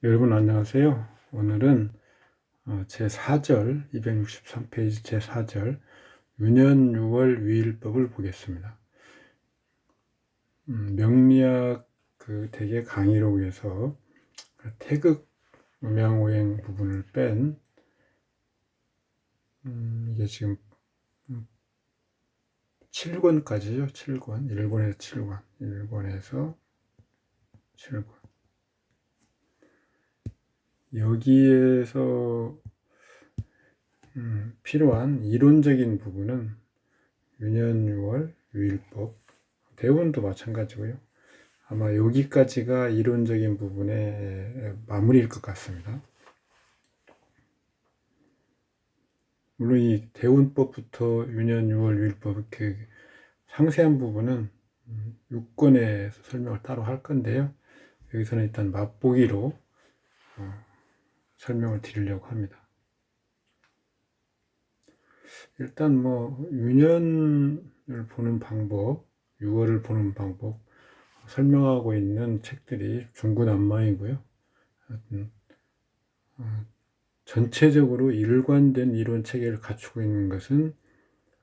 여러분 안녕하세요. 오늘은 제4절 263페이지 제4절 유년 6월 위일법을 보겠습니다. 명리학 대개 강의록에서 태극 음양오행 부분을 뺀 이게 지금 7권까지죠. 7권 1권에서 7권 1권에서 7권 여기에서 필요한 이론적인 부분은 유년 6월 유일법 대운도 마찬가지고요. 아마 여기까지가 이론적인 부분의 마무리일 것 같습니다. 물론 이 대운법부터 유년 6월 유일법 상세한 부분은 6권에서 설명을 따로 할 건데요. 여기서는 일단 맛보기로 설명을 드리려고 합니다. 일단 유년을 보는 방법, 6월을 보는 방법 설명하고 있는 책들이 중구난방이고요. 전체적으로 일관된 이론 체계를 갖추고 있는 것은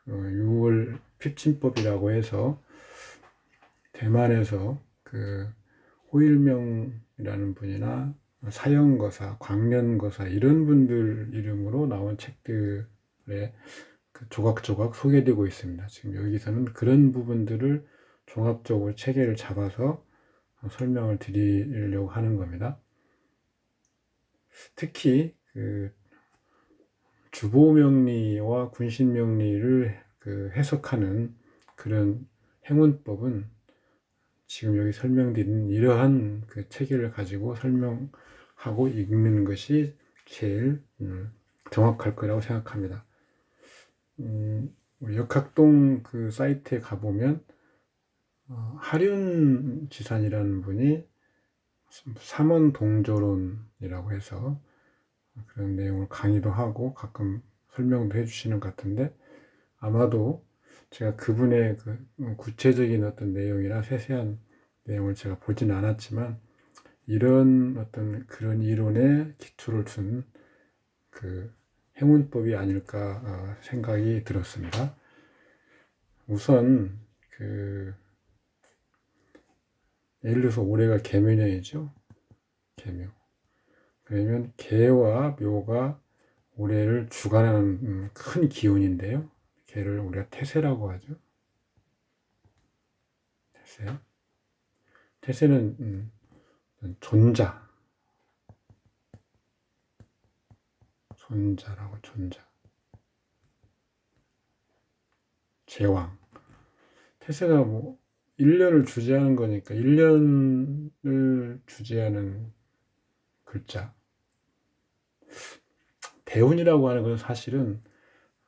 6월 핍진법이라고 해서 대만에서 호일명이라는 분이나 사형거사, 광련거사 이런 분들 이름으로 나온 책들에 조각조각 소개되고 있습니다. 지금 여기서는 그런 부분들을 종합적으로 체계를 잡아서 설명을 드리려고 하는 겁니다. 특히 주보명리와 군신명리를 해석하는 그런 행운법은 지금 여기 설명드린 이러한 체계를 가지고 설명하고 읽는 것이 제일 정확할 거라고 생각합니다. 역학동 사이트에 가보면 하륜 지산이라는 분이 삼원동조론이라고 해서 그런 내용을 강의도 하고 가끔 설명도 해주시는 것 같은데 아마도 제가 그분의 구체적인 어떤 내용이나 세세한 내용을 제가 보진 않았지만 이런 어떤 그런 이론에 기초를 둔 행운법이 아닐까 생각이 들었습니다. 우선 예를 들어서 올해가 개묘년이죠. 개묘. 그러면 개와 묘가 올해를 주관하는 큰 기운인데요. 개를 우리가 태세라고 하죠. 태세. 태세는 존자. 존자라고 존자. 제왕. 태세가 1년을 주재하는 거니까 1년을 주재하는 글자. 대운이라고 하는 것은 사실은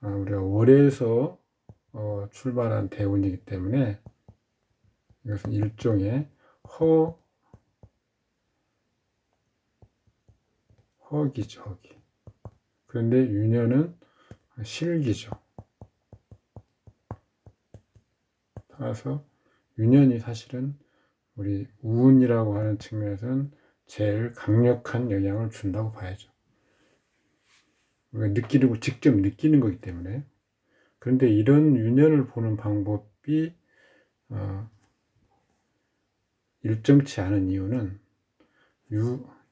우리가 월에서 출발한 대운이기 때문에 이것은 일종의 허기죠, 허기. 그런데 유년은 실기죠. 따라서 유년이 사실은 우리 운이라고 하는 측면에서는 제일 강력한 영향을 준다고 봐야죠. 우리가 직접 느끼는 거기 때문에. 그런데 이런 유년을 보는 방법이 일정치 않은 이유는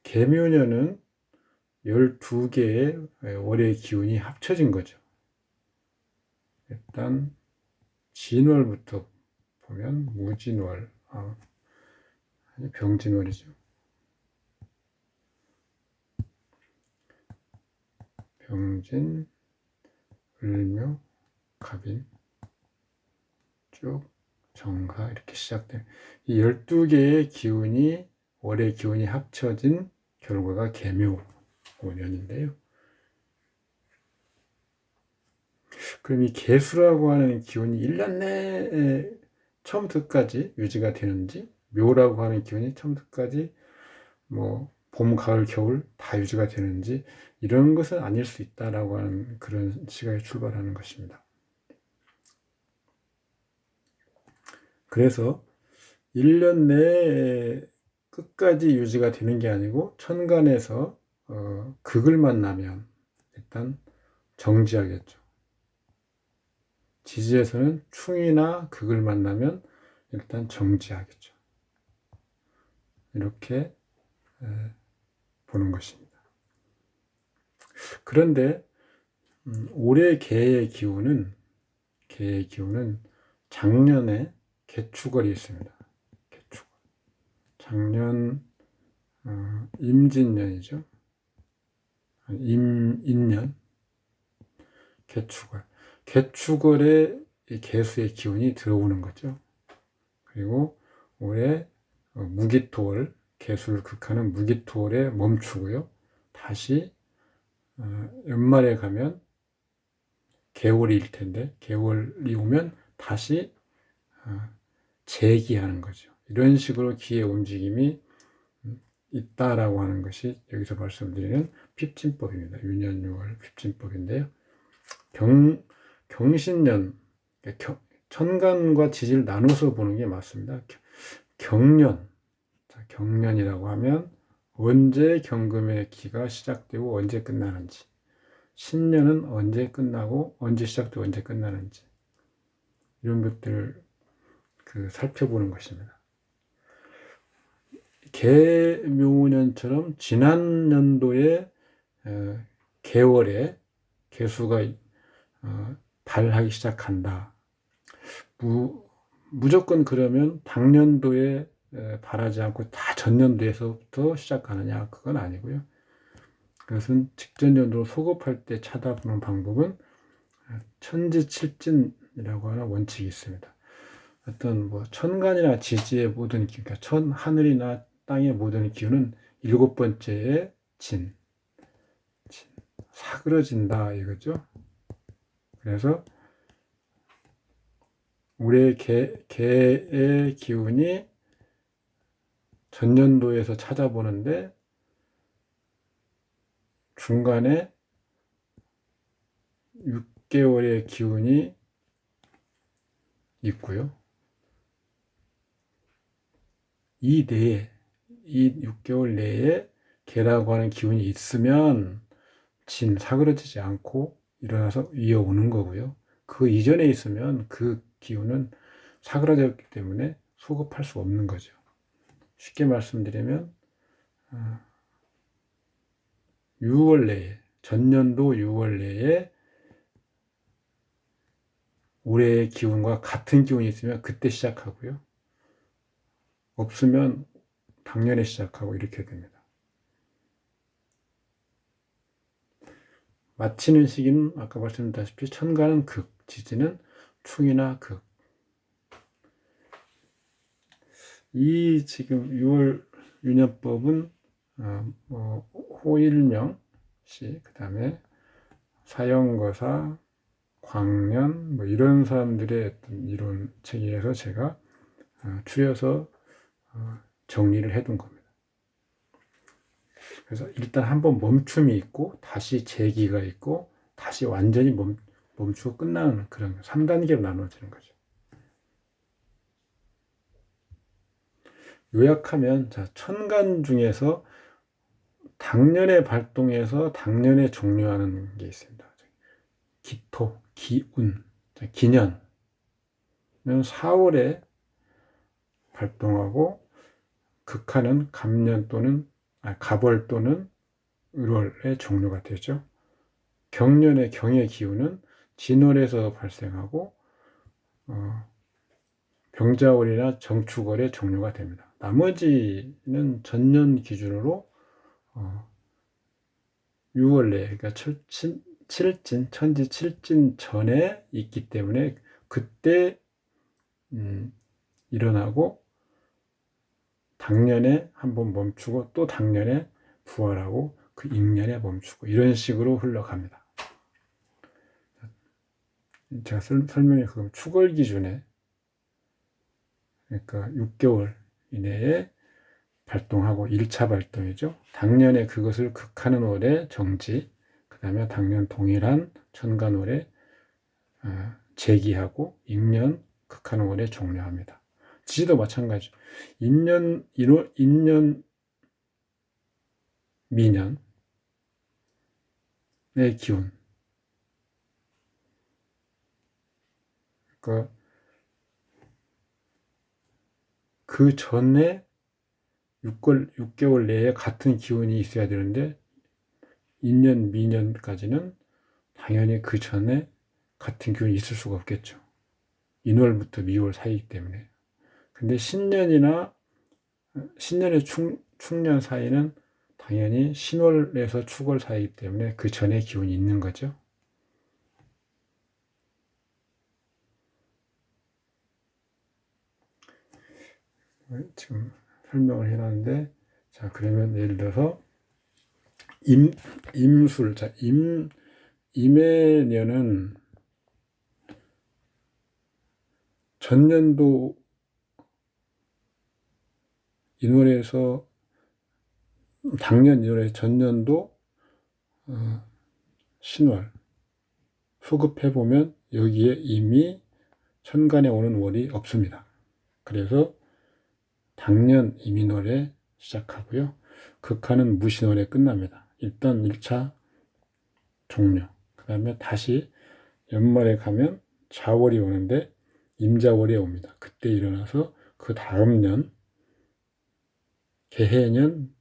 개묘년은 12개의 월의 기운이 합쳐진 거죠. 일단 진월부터 보면 무진월, 병진월이죠. 병진, 을묘, 갑인, 쭉 정가 이렇게 시작된 이 12개의 기운이 월의 기운이 합쳐진 결과가 개묘년인데요. 그럼 이 개수라고 하는 기운이 1년 내에 처음부터 끝까지 유지가 되는지, 묘라고 하는 기운이 처음부터 끝까지 봄, 가을, 겨울 다 유지가 되는지 이런 것은 아닐 수 있다라고 하는 그런 시각에 출발하는 것입니다. 그래서 1년 내에 끝까지 유지가 되는 게 아니고 천간에서 극을 만나면 일단 정지하겠죠. 지지에서는 충이나 극을 만나면 일단 정지하겠죠. 이렇게 보는 것입니다. 그런데 올해 개의 기운은 작년에 개축월이 있습니다. 개축월. 작년 임진년이죠. 임인년 개축월. 개축월에 이 개수의 기운이 들어오는 거죠. 그리고 올해 무기토월, 개수를 극하는 무기토월에 멈추고요. 다시 연말에 가면 개월일 텐데 개월이 오면 다시 재기하는 거죠. 이런 식으로 기의 움직임이 있다라고 하는 것이 여기서 말씀드리는 핍진법입니다. 유년6월 핍진법인데요. 경신년, 천간과 지지를 나눠서 보는 게 맞습니다. 경년, 경년이라고 하면 언제 경금의 기가 시작되고 언제 끝나는지, 신년은 언제 끝나고 언제 시작되고 언제 끝나는지, 이런 것들을 살펴보는 것입니다. 개묘년처럼 지난 연도의 개월에 개수가 발하기 시작한다. 무조건 그러면 당년도에 발하지 않고 다 전년도에서부터 시작하느냐, 그건 아니고요. 그것은 직전 연도로 소급할 때 찾아보는 방법은 천지칠진이라고 하는 원칙이 있습니다. 어떤 천간이나 지지의 모든 기운, 그러니까 하늘이나 땅의 모든 기운은 7번째의 진, 사그러진다 이거죠. 그래서 올해 개의 기운이 전년도에서 찾아보는데 중간에 6개월의 기운이 있고요. 이 6개월 내에 개라고 하는 기운이 있으면 사그러지지 않고 일어나서 이어오는 거고요. 그 이전에 있으면 그 기운은 사그러졌기 때문에 소급할 수 없는 거죠. 쉽게 말씀드리면 6월 내에, 전년도 6월 내에 올해의 기운과 같은 기운이 있으면 그때 시작하고요. 없으면 당년에 시작하고 이렇게 됩니다. 마치는 시기는 아까 말씀드렸다시피 천간은 극, 지지는 충이나 극. 이 지금 6월 유년법은 호일명씨, 그 다음에 사형거사, 광년 이런 사람들의 어떤 이론 체계에서 제가 추려서 정리를 해둔 겁니다. 그래서 일단 한번 멈춤이 있고 다시 재기가 있고 다시 완전히 멈추고 끝나는 그런 3단계로 나눠지는 거죠. 요약하면 천간 중에서 당년에 발동해서 당년에 종료하는 게 있습니다. 기토, 기운, 기년은 4월에 발동하고 극하는 갑년 또는 갑월 또는 을월에 종료가 되죠. 경년의 경의 기운은 진월에서 발생하고 병자월이나 정축월에 종료가 됩니다. 나머지는 전년 기준으로 6월 내에, 그러니까 천지 칠진 전에 있기 때문에 그때 일어나고 당년에 한번 멈추고 또 당년에 부활하고 그 임년에 멈추고 이런 식으로 흘러갑니다. 제가 설명해 그럼 축월 기준에, 그러니까 6개월 이내에 발동하고 1차 발동이죠. 당년에 그것을 극하는 월에 정지, 그 다음에 당년 동일한 천간월에 재기하고 임년 극하는 월에 종료합니다. 지도 마찬가지. 인년, 미년의 기운. 그러니까 그 전에 6개월 내에 같은 기운이 있어야 되는데 인년, 미년까지는 당연히 그 전에 같은 기운이 있을 수가 없겠죠. 인월부터 미월 사이이기 때문에. 근데 신년의 축년 사이는 당연히 신월에서 축월 사이이기 때문에 그 전에 기운이 있는 거죠. 지금 설명을 해놨는데, 자, 그러면 예를 들어서 임술, 자, 임해년은 전년도 인월에서 당년 인월에서 전년도 신월 소급해 보면 여기에 이미 천간에 오는 월이 없습니다. 그래서 당년 임인월에 시작하고요. 극한은 무신월에 끝납니다. 일단 1차 종료. 그 다음에 다시 연말에 가면 자월이 오는데 임자월이 옵니다. 그때 일어나서 그 다음 년 개해년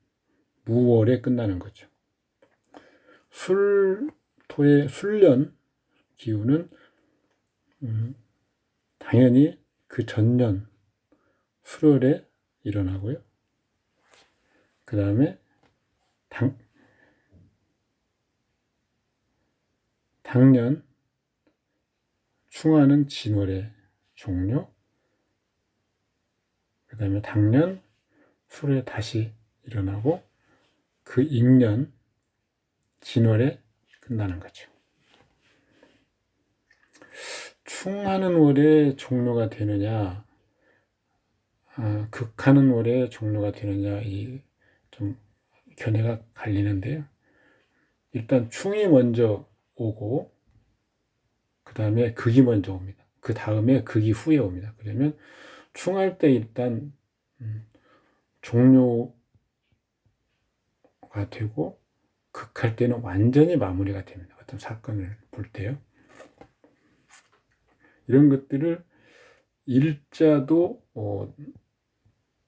무월에 끝나는 거죠. 토의 술년 기운은 당연히 그 전년 수월에 일어나고요. 그 다음에 당년 충하는 진월의 종료. 그 다음에 당년 수월에 다시 일어나고 그 임년 진월에 끝나는 거죠. 충하는 월에 종료가 되느냐, 극하는 월에 종료가 되느냐, 좀 견해가 갈리는데요. 일단 충이 먼저 오고 그 다음에 극이 먼저 옵니다. 그 다음에 극이 후에 옵니다. 그러면 충할 때 일단 종료가 되고 극할 때는 완전히 마무리가 됩니다. 어떤 사건을 볼 때요. 이런 것들을 일자도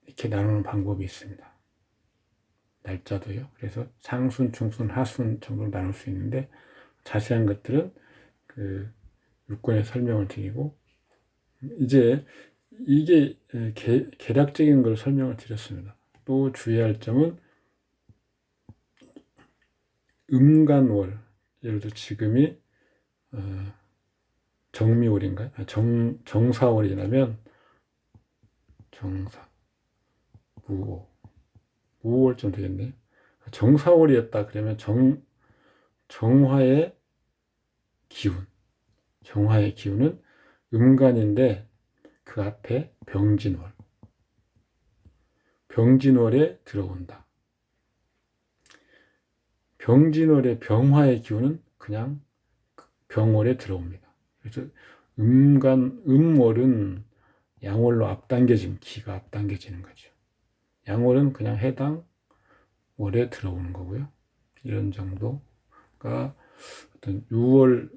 이렇게 나누는 방법이 있습니다. 날짜도요. 그래서 상순, 중순, 하순 정도로 나눌 수 있는데 자세한 것들은 그 6권에 설명을 드리고, 이제 이게 계략적인 걸 설명을 드렸습니다. 또 주의할 점은 음간월, 예를 들어 지금이 정미월인가요? 정사월이라면 무월쯤 되겠네요. 정사월이었다 그러면 정화의 기운은 음간인데 그 앞에 병진월에 들어온다. 병진월의 병화의 기운은 그냥 병월에 들어옵니다. 그래서 음월은 양월로 기가 앞당겨지는 거죠. 양월은 그냥 해당 월에 들어오는 거고요. 이런 정도가 어떤 6월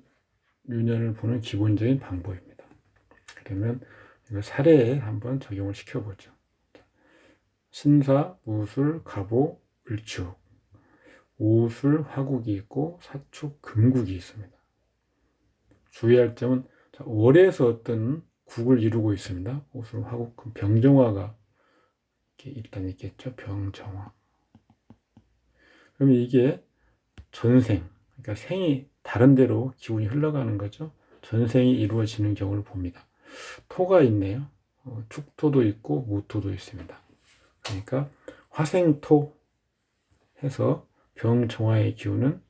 유년을 보는 기본적인 방법입니다. 그러면 이거 사례에 한번 적용을 시켜보죠. 신사, 무술, 갑오, 을축, 오술, 화국이 있고 사축, 금국이 있습니다. 주의할 점은 월에서 어떤 국을 이루고 있습니다. 오술, 화국, 병정화가 일단 있겠죠. 병정화. 그러면 이게 전생, 그러니까 생이 다른 데로 기운이 흘러가는 거죠. 전생이 이루어지는 경우를 봅니다. 토가 있네요. 축토도 있고 무토도 있습니다. 그러니까 화생토 해서 병정화의 기운은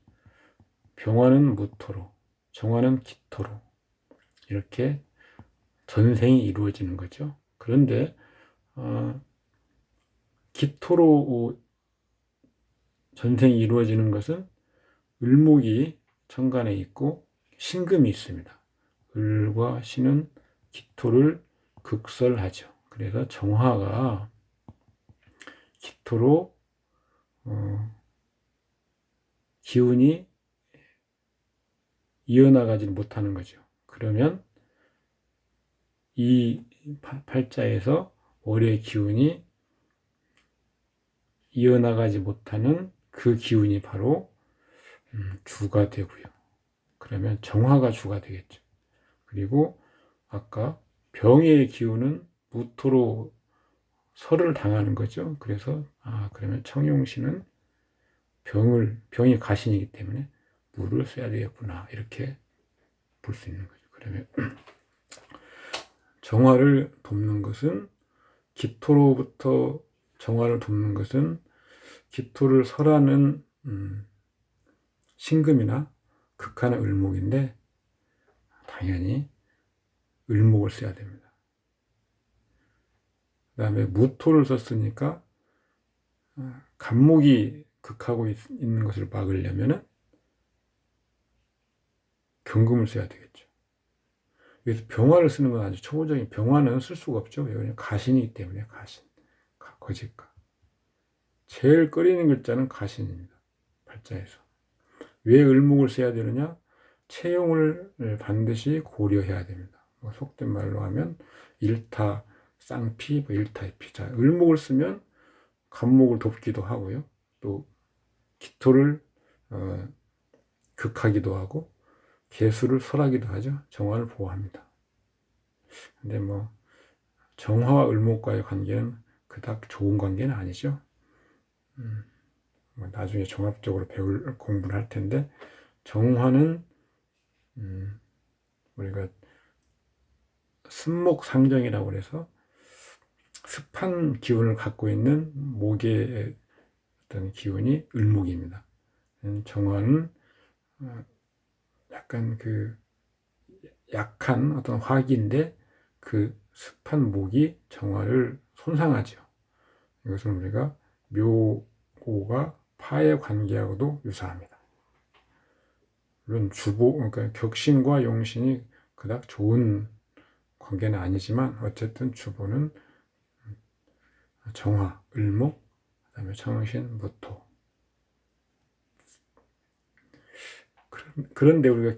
병화는 무토로, 정화는 기토로 이렇게 전생이 이루어지는 거죠. 그런데 기토로 전생이 이루어지는 것은 을목이 천간에 있고 신금이 있습니다. 을과 신은 기토를 극설하죠. 그래서 정화가 기토로 기운이 이어나가지 못하는 거죠. 그러면 이 팔자에서 월의 기운이 이어나가지 못하는 그 기운이 바로 주가 되고요. 그러면 정화가 주가 되겠죠. 그리고 아까 병의 기운은 무토로 설을 당하는 거죠. 그래서 그러면 청룡씨는 병이 가신이기 때문에 물을 써야 되겠구나, 이렇게 볼 수 있는 거죠. 그러면 정화를 돕는 것은, 기토로부터 정화를 돕는 것은 기토를 설하는 신금이나 극하는 을목인데, 당연히 을목을 써야 됩니다. 그 다음에 무토를 썼으니까 간목이 극하고 있는 것을 막으려면 경금을 써야 되겠죠. 여기서 병화를 쓰는 건 아주 초보적인, 병화는 쓸 수가 없죠. 왜냐하면 가신이기 때문에. 가신, 거짓가. 제일 꺼리는 글자는 가신입니다, 팔자에서. 왜 을목을 써야 되느냐? 채용을 반드시 고려해야 됩니다. 속된 말로 하면 일타 쌍피, 일타이피. 자, 을목을 쓰면 간목을 돕기도 하고요, 또 기토를 극하기도 하고 개수를 설하기도 하죠. 정화를 보호합니다. 근데 정화와 을목과의 관계는 그닥 좋은 관계는 아니죠. 나중에 종합적으로 공부를 할 텐데, 정화는 우리가 습목상정이라고 해서 습한 기운을 갖고 있는 목의 어떤 기운이 을목입니다. 정화는 약간 약한 어떤 화기인데 그 습한 목이 정화를 손상하죠. 이것은 우리가 묘고가 파의 관계하고도 유사합니다. 물론 그러니까 격신과 용신이 그닥 좋은 관계는 아니지만, 어쨌든 주보는 정화, 을목, 그 다음에 청신, 무토. 그런데 우리가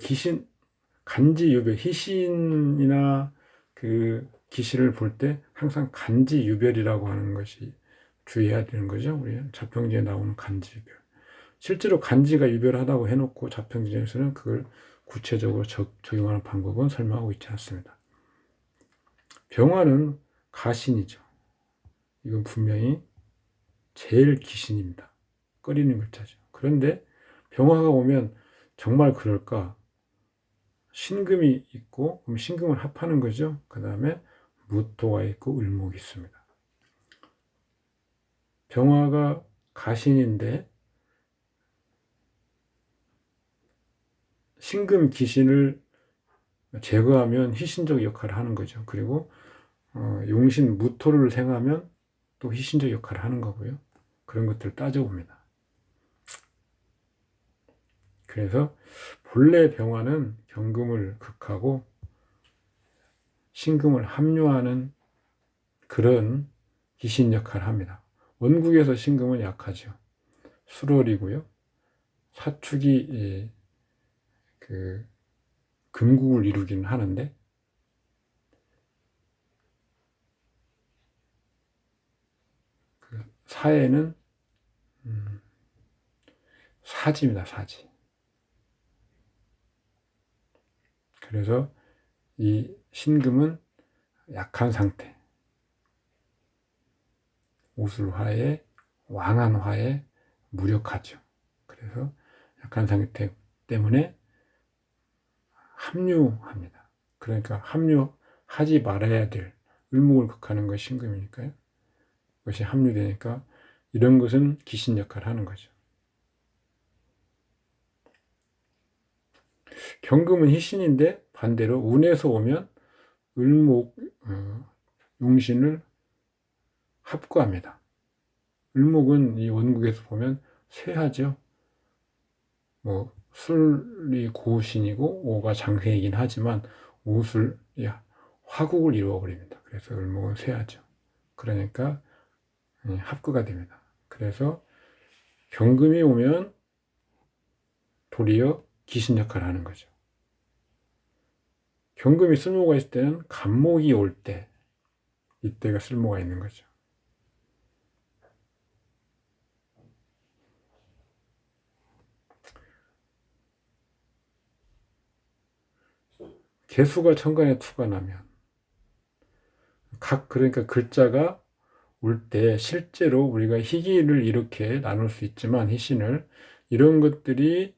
간지유별, 희신이나 기신을 볼 때 항상 간지유별이라고 하는 것이 주의해야 되는 거죠. 우리 자평지에 나오는 간지유별. 실제로 간지가 유별하다고 해놓고 자평지에서는 그걸 구체적으로 적용하는 방법은 설명하고 있지 않습니다. 병화는 가신이죠. 이건 분명히 제일 기신입니다. 꺼리는 글자죠. 그런데 병화가 오면 정말 그럴까? 신금이 있고, 그럼 신금을 합하는 거죠. 그 다음에 무토가 있고 을목이 있습니다. 병화가 가신인데 신금 기신을 제거하면 희신적 역할을 하는 거죠. 그리고 용신 무토를 생하면 또 희신적 역할을 하는 거고요. 그런 것들을 따져봅니다. 그래서 본래 병화는 경금을 극하고 신금을 합류하는 그런 기신 역할을 합니다. 원국에서 신금은 약하죠. 수월이고요. 사축이 금국을 이루기는 하는데, 사에는 사지입니다. 사지. 그래서 이 신금은 약한 상태, 오술화에 왕한화에 무력하죠. 그래서 약한 상태 때문에 합류합니다. 그러니까 합류하지 말아야 될, 을목을 극하는 것이 신금이니까요. 그것이 합류되니까 이런 것은 기신 역할을 하는 거죠. 경금은 희신인데 반대로 운에서 오면 을목, 용신을 합구합니다. 을목은 이 원국에서 보면 쇠하죠. 술이 고신이고 오가 장생이긴 하지만 오술, 화국을 이루어버립니다. 그래서 을목은 쇠하죠. 그러니까 합구가 됩니다. 그래서 경금이 오면 도리어 귀신 역할을 하는 거죠. 경금이 쓸모가 있을 때는 간목이 올 때, 이때가 쓸모가 있는 거죠. 개수가 천간에 투가 나면 그러니까 글자가 올 때 실제로 우리가 희기를 이렇게 나눌 수 있지만 희신을 이런 것들이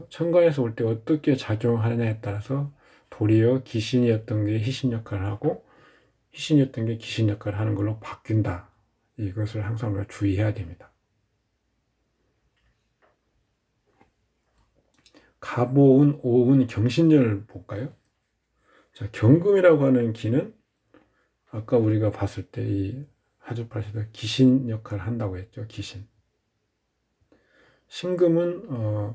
천간에서 올 때 어떻게 작용하느냐에 따라서 도리어 귀신이었던 게 희신 역할을 하고 희신이었던 게 귀신 역할을 하는 걸로 바뀐다. 이것을 항상 우리가 주의해야 됩니다. 갑오운, 오운, 경신년을 볼까요? 자, 경금이라고 하는 기는 아까 우리가 봤을 때 이 하주팔에서 귀신 역할을 한다고 했죠. 귀신. 신금은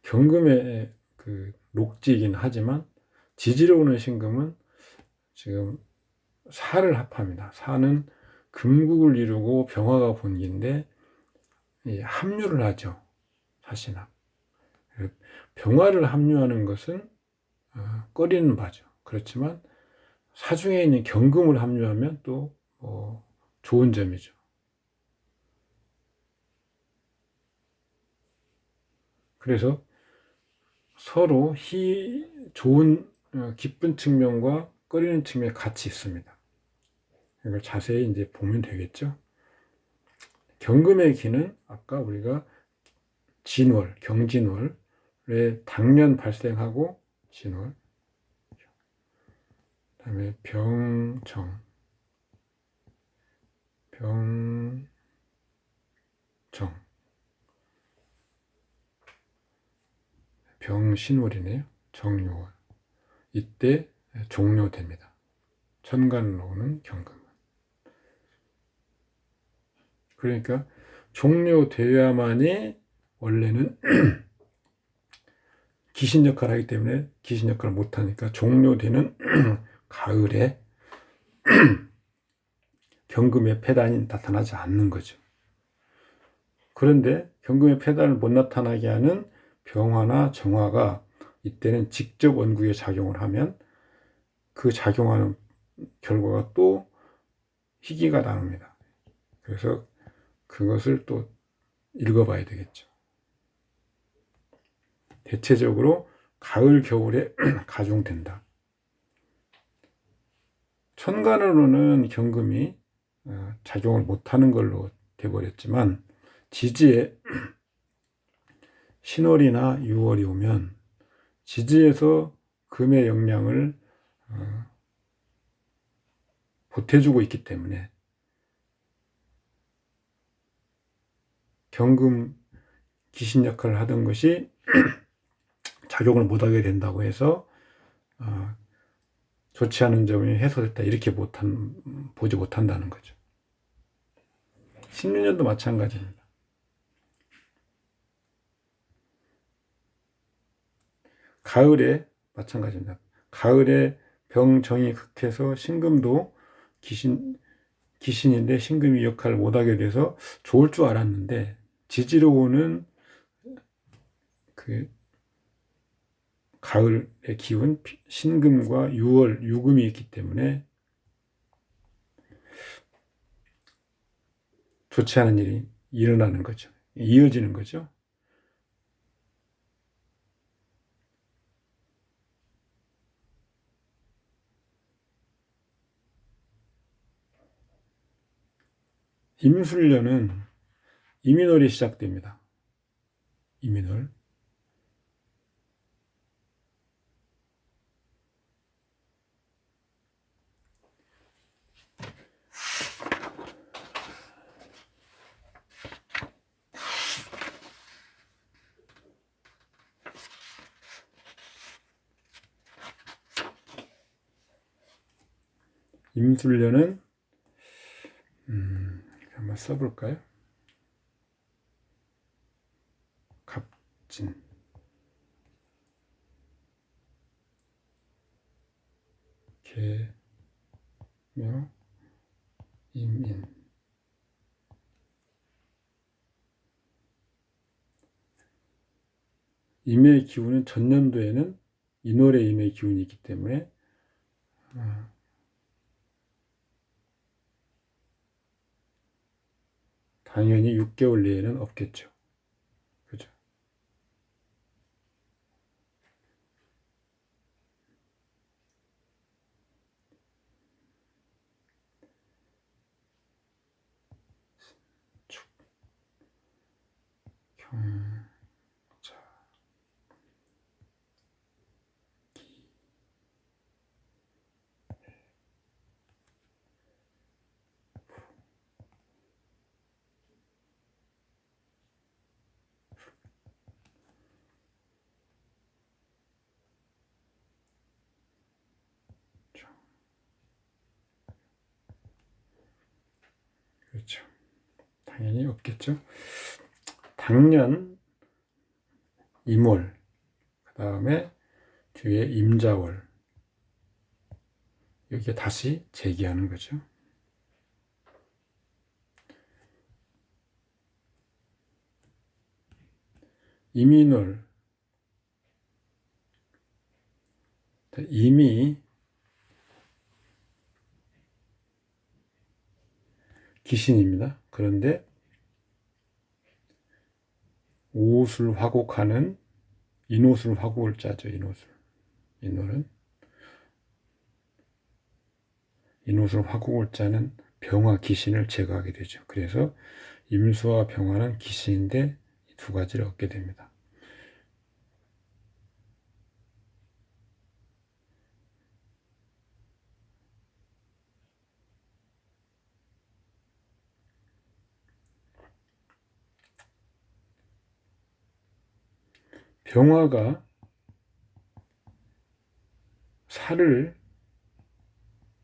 경금의 그 녹지이긴 하지만 지지로 오는 신금은 지금 사를 합합니다. 사는 금국을 이루고 병화가 본기인데 합류를 하죠. 사신합. 병화를 합류하는 것은 꺼리는 바죠. 그렇지만 사중에 있는 경금을 합류하면 또 좋은 점이죠. 그래서 서로 좋은 기쁜 측면과 꺼리는 측면이 같이 있습니다. 이걸 자세히 이제 보면 되겠죠. 경금의 기는 아까 우리가 진월, 경진월에 당년 발생하고 진월, 그다음에 병정, 병신월이네요. 정유월. 이때 종료됩니다. 천간으로 오는 경금은. 그러니까 종료되어야만이 원래는 귀신 역할을 하기 때문에 귀신 역할을 못하니까 종료되는 가을에 경금의 폐단이 나타나지 않는 거죠. 그런데 경금의 폐단을 못 나타나게 하는 병화나 정화가 이때는 직접 원국에 작용을 하면 그 작용하는 결과가 또 희기가 나옵니다. 그래서 그것을 또 읽어봐야 되겠죠. 대체적으로 가을, 겨울에 가중된다. 천간으로는 경금이 작용을 못하는 걸로 돼버렸지만 지지에 신월이나 유월이 오면 지지에서 금의 영향을 보태주고 있기 때문에 경금 귀신 역할을 하던 것이 작용을 못하게 된다고 해서 좋지 않은 점이 해소됐다 이렇게 보지 못한다는 거죠. 신유년도 마찬가지입니다. 가을에 마찬가지입니다. 가을에 병정이 극해서 신금도 귀신인데 신금이 역할을 못하게 돼서 좋을 줄 알았는데 지지로 오는 그 가을의 기운 신금과 유금이 있기 때문에 좋지 않은 일이 일어나는 거죠. 이어지는 거죠. 임술년은 이민월이 시작됩니다. 이민월. 임술년은 한번 써볼까요? 갑진, 개묘, 임인. 임의 기운은 전년도에는 인월의 임의 기운이 있기 때문에 당연히 6개월 내에는 없겠죠. 그죠? 축, 경, 자, 자, 그렇죠. 당연히 없겠죠. 당년 임월, 그 다음에 뒤에 임자월, 여기에 다시 재기하는 거죠. 임인월, 임이 기신입니다. 그런데 오술 화곡하는 인오술 화곡을 짜죠. 인오술. 인오술 화곡을 짜는 병화 기신을 제거하게 되죠. 그래서 임수와 병화는 기신인데 이 두 가지를 얻게 됩니다. 병화가 살을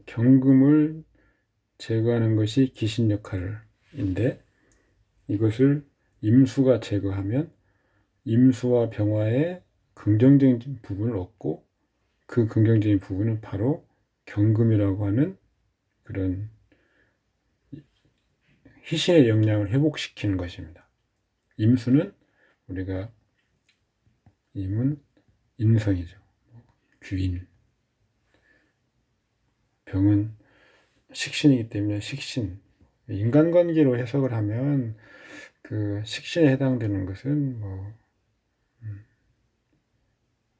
경금을 제거하는 것이 기신 역할인데 이것을 임수가 제거하면 임수와 병화의 긍정적인 부분을 얻고 그 긍정적인 부분은 바로 경금이라고 하는 그런 희신의 역량을 회복시키는 것입니다. 임수는 우리가 임은 인성이죠. 귀인. 병은 식신이기 때문에 식신. 인간관계로 해석을 하면 그 식신에 해당되는 것은 뭐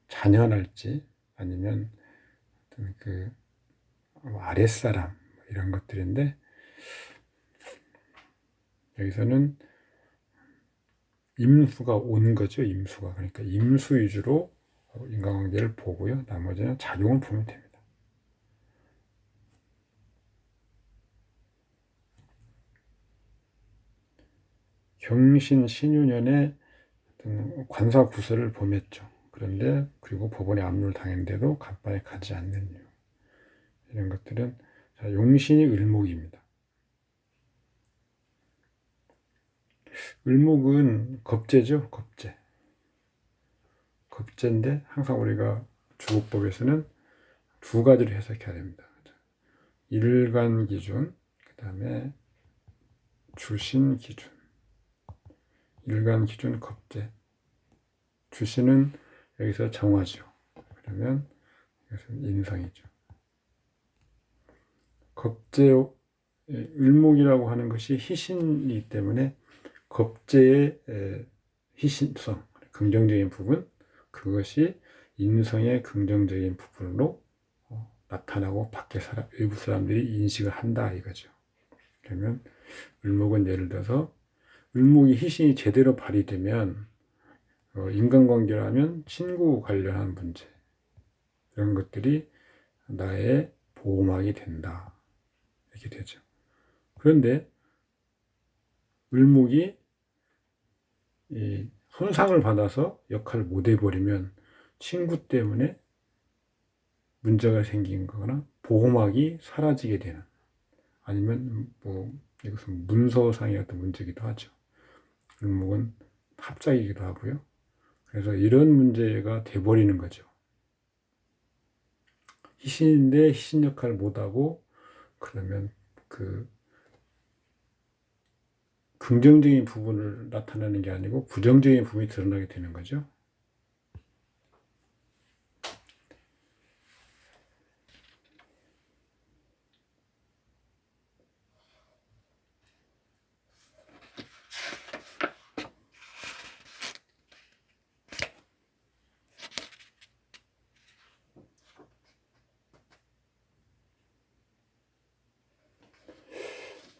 자녀랄지 아니면 그 아랫사람 이런 것들인데 여기서는 임수가 온 거죠. 임수가. 그러니까 임수 위주로 인간관계를 보고요. 나머지는 작용을 보면 됩니다. 경신 신유년에 관사 구설을 범했죠. 그런데 그리고 법원에 압류를 당했는데도 간판에 가지 않는 이유. 이런 것들은 용신이 을목입니다. 을목은 겁재죠. 겁재. 겁재인데 항상 우리가 주국법에서는 두 가지로 해석해야 됩니다. 일간 기준, 그 다음에 주신 기준. 일간 기준 겁재. 주신은 여기서 정화죠. 그러면 이것은 인성이죠. 겁재, 을목이라고 하는 것이 희신이기 때문에 겁재의 희신성, 긍정적인 부분, 그것이 인성의 긍정적인 부분으로 나타나고 밖에 외부 사람들이 인식을 한다 이거죠. 그러면 을목은 예를 들어서 을목이 희신이 제대로 발휘되면 인간관계라면 친구 관련한 문제 이런 것들이 나의 보호막이 된다 이렇게 되죠. 그런데 을목이 손상을 받아서 역할을 못 해버리면 친구 때문에 문제가 생긴 거거나 보호막이 사라지게 되는 아니면 뭐 이것은 문서상의 어떤 문제이기도 하죠. 을목은 합작이기도 하고요. 그래서 이런 문제가 돼버리는 거죠. 희신인데 희신 역할을 못하고 그러면 그 긍정적인 부분을 나타내는 게 아니고 부정적인 부분이 드러나게 되는 거죠.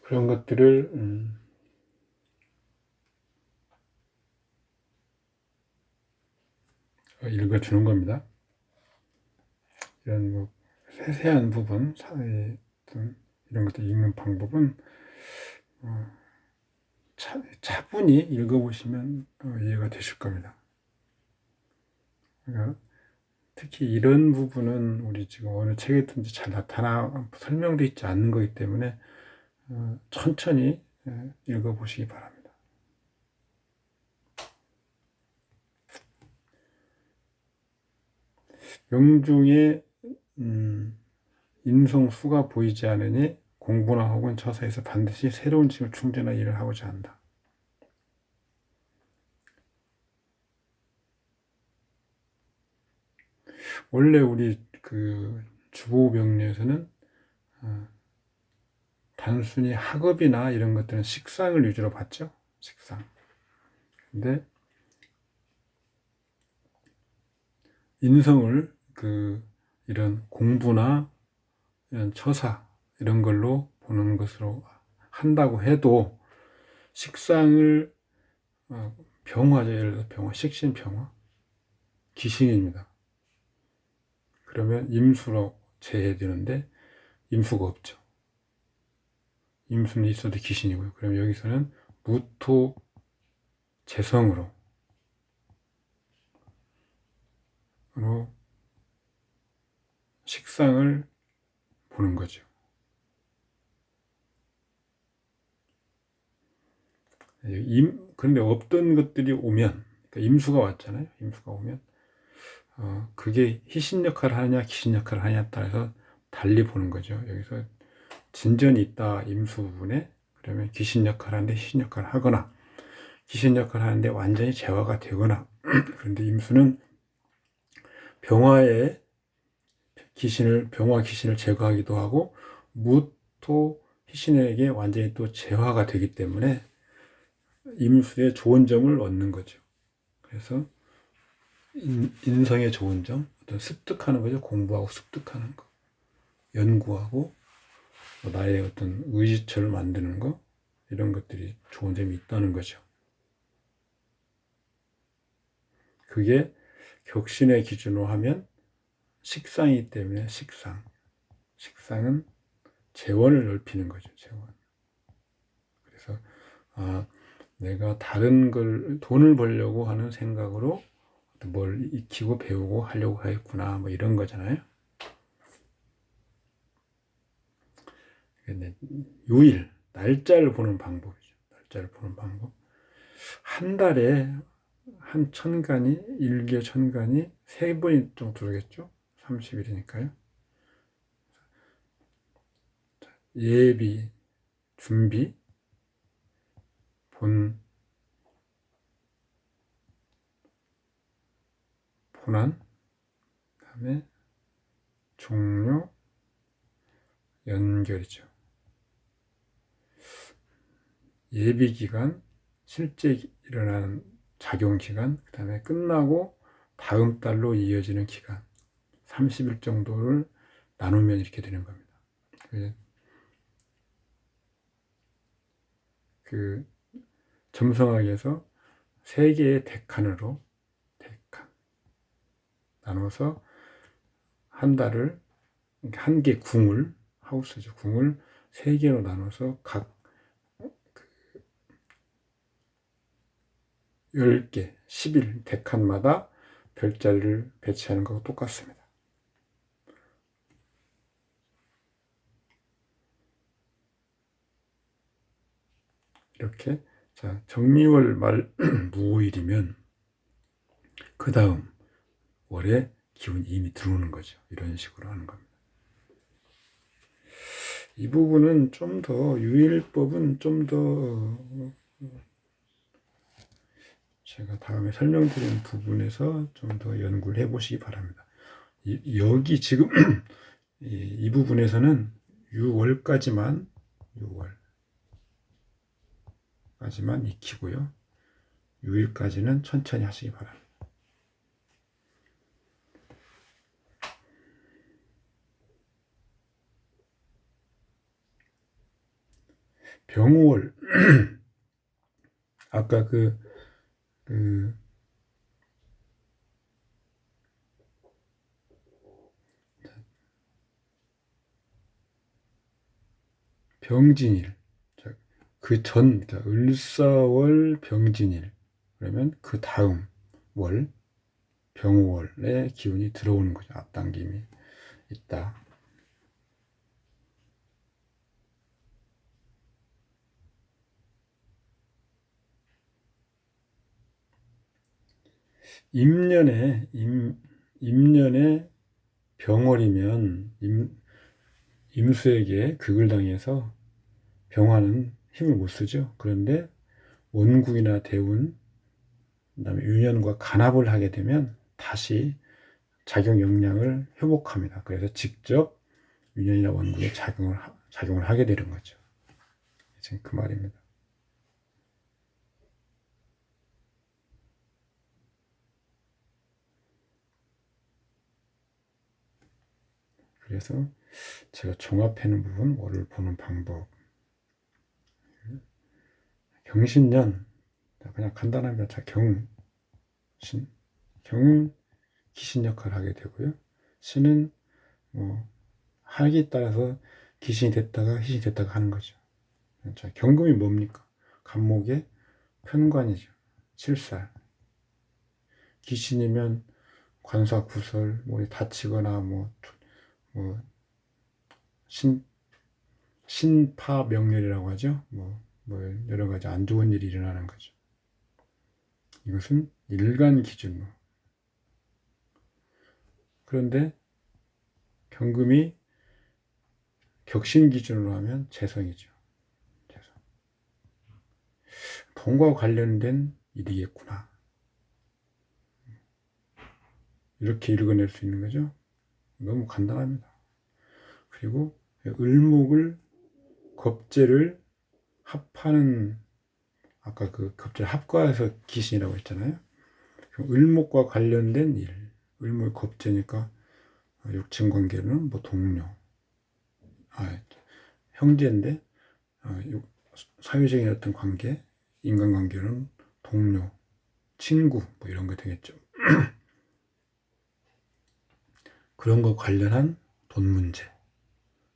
그런 것들을 읽어주는 겁니다. 이런 뭐 세세한 부분, 사회 이런 것들 읽는 방법은 차분히 읽어보시면 이해가 되실 겁니다. 그러니까 특히 이런 부분은 우리 지금 어느 책에든지 잘 설명되어 있지 않는 거기 때문에 천천히 읽어보시기 바랍니다. 명중에 인성수가 보이지 않으니 공부나 혹은 처사에서 반드시 새로운 칭을 충전할 일을 하고자 한다. 원래 우리 그 주보명리에서는 단순히 학업이나 이런 것들은 식상을 위주로 봤죠. 식상. 근데 인성을 이런 공부나 이런 처사 이런 걸로 보는 것으로 한다고 해도 식상을 병화죠. 예를 들어 병화, 식신병화, 기신입니다. 그러면 임수로 재해야 되는데 임수가 없죠. 임수는 있어도 기신이고요. 그럼 여기서는 무토 재성으로 식상을 보는 거죠. 그런데 없던 것들이 오면, 그러니까 임수가 왔잖아요. 임수가 오면 그게 희신 역할을 하느냐 기신 역할을 하느냐에 따라서 달리 보는 거죠. 여기서 진전이 있다 임수 부분에, 그러면 기신 역할을 하는데 희신 역할을 하거나 기신 역할을 하는데 완전히 재화가 되거나 그런데 임수는 병화 기신을 제거하기도 하고 무토 희신에게 완전히 또 재화가 되기 때문에 임수의 좋은 점을 얻는 거죠. 그래서 인성의 좋은 점, 어떤 습득하는 거죠. 공부하고 습득하는 거, 연구하고 나의 어떤 의지처를 만드는 거, 이런 것들이 좋은 점이 있다는 거죠. 그게 격신의 기준으로 하면 식상이기 때문에 식상은 재원을 넓히는 거죠. 재원. 그래서 내가 다른 걸 돈을 벌려고 하는 생각으로 뭘 익히고 배우고 하려고 하겠구나, 뭐 이런 거잖아요. 유일, 날짜를 보는 방법이죠. 날짜를 보는 방법. 한 달에 한 천간이, 일개 천간이 3번 정도 되겠죠. 30일이니까요. 예비, 준비, 본안, 그다음에 종료, 연결이죠. 예비 기간, 실제 일어나는 작용 기간, 그 다음에 끝나고 다음 달로 이어지는 기간, 30일 정도를 나누면 이렇게 되는 겁니다. 그 점성학에서 3개의 데칸으로 나눠서 한 달을, 한 개 궁을, 하우스죠. 궁을 3개로 나눠서 각 10개, 10일 데칸마다 별자리를 배치하는 것과 똑같습니다. 이렇게, 자, 정미월 말 무오일이면 그 다음 월에 기운이 이미 들어오는 거죠. 이런 식으로 하는 겁니다. 이 부분은 좀 더, 유일법은 좀 더 제가 다음에 설명드린 부분에서 좀 더 연구를 해보시기 바랍니다. 여기 지금 이 부분에서는 6월까지만 익히고요. 6일까지는 천천히 하시기 바랍니다. 병월 아까 병진일, 그러니까 을사월 병진일, 그러면 그 다음 월 병월의 기운이 들어오는 거죠. 앞당김이 있다. 임년에 병월이면 임수에게 극을 당해서 병화는 힘을 못 쓰죠. 그런데 원국이나 대운, 그다음에 유년과 간합을 하게 되면 다시 작용 역량을 회복합니다. 그래서 직접 유년이나 원국에 작용을 하게 되는 거죠. 지금 그 말입니다. 그래서 제가 종합해놓은 부분, 월을 보는 방법. 경신년, 그냥 간단합니다. 자, 경은 기신 역할을 하게 되고요. 신은 하기에 따라서 기신이 됐다가 희신이 됐다가 하는 거죠. 자, 경금이 뭡니까? 간목의 편관이죠. 7살. 기신이면 관사구설, 다치거나 신파명렬이라고 하죠. 여러 가지 안 좋은 일이 일어나는 거죠. 이것은 일간 기준으로. 그런데 경금이 격신 기준으로 하면 재성이죠. 재성. 돈과 관련된 일이겠구나. 이렇게 읽어낼 수 있는 거죠. 너무 간단합니다. 그리고 을목을 겁재를 합하는, 아까 그 겁재 합과해서 기신이라고 했잖아요. 을목과 관련된 일, 을목 겁재니까 육친 관계는 동료, 형제인데 사회적인 어떤 관계, 인간관계는 동료, 친구 이런 거 되겠죠. 그런 거 관련한 돈 문제.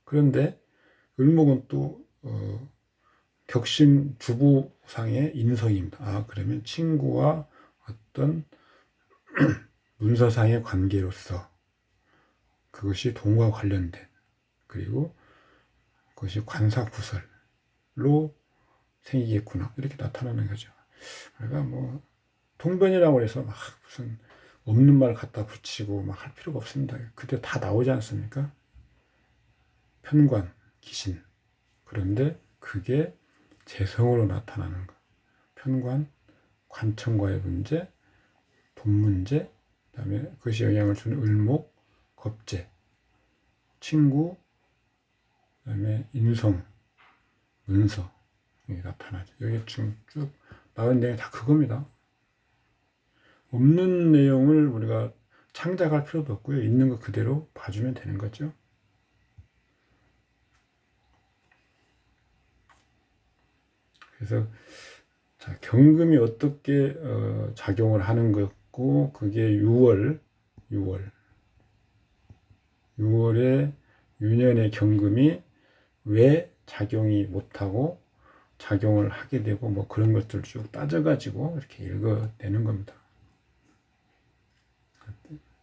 그런데 을목은 또 격신 주부상의 인성입니다. 그러면 친구와 어떤 문서상의 관계로서 그것이 돈과 관련된, 그리고 그것이 관사구설로 생기겠구나, 이렇게 나타나는 거죠. 그러니까 통변이라고 해서 무슨 없는 말 갖다 붙이고 할 필요가 없습니다. 그때 다 나오지 않습니까? 편관, 기신. 그런데 그게 재성으로 나타나는 것. 편관, 관청과의 문제, 돈 문제, 그다음에 그것이 영향을 주는 을목, 겁재, 친구, 그다음에 인성, 문서 이게 나타나죠. 여기 쭉 나온 내용이 다 그겁니다. 없는 내용을 우리가 창작할 필요도 없고요. 있는 거 그대로 봐주면 되는 거죠. 그래서 자, 경금이 어떻게 작용을 하는 거고, 그게 6월에 유년의 경금이 왜 작용이 못하고 작용을 하게 되고 그런 것들 쭉 따져가지고 이렇게 읽어내는 겁니다.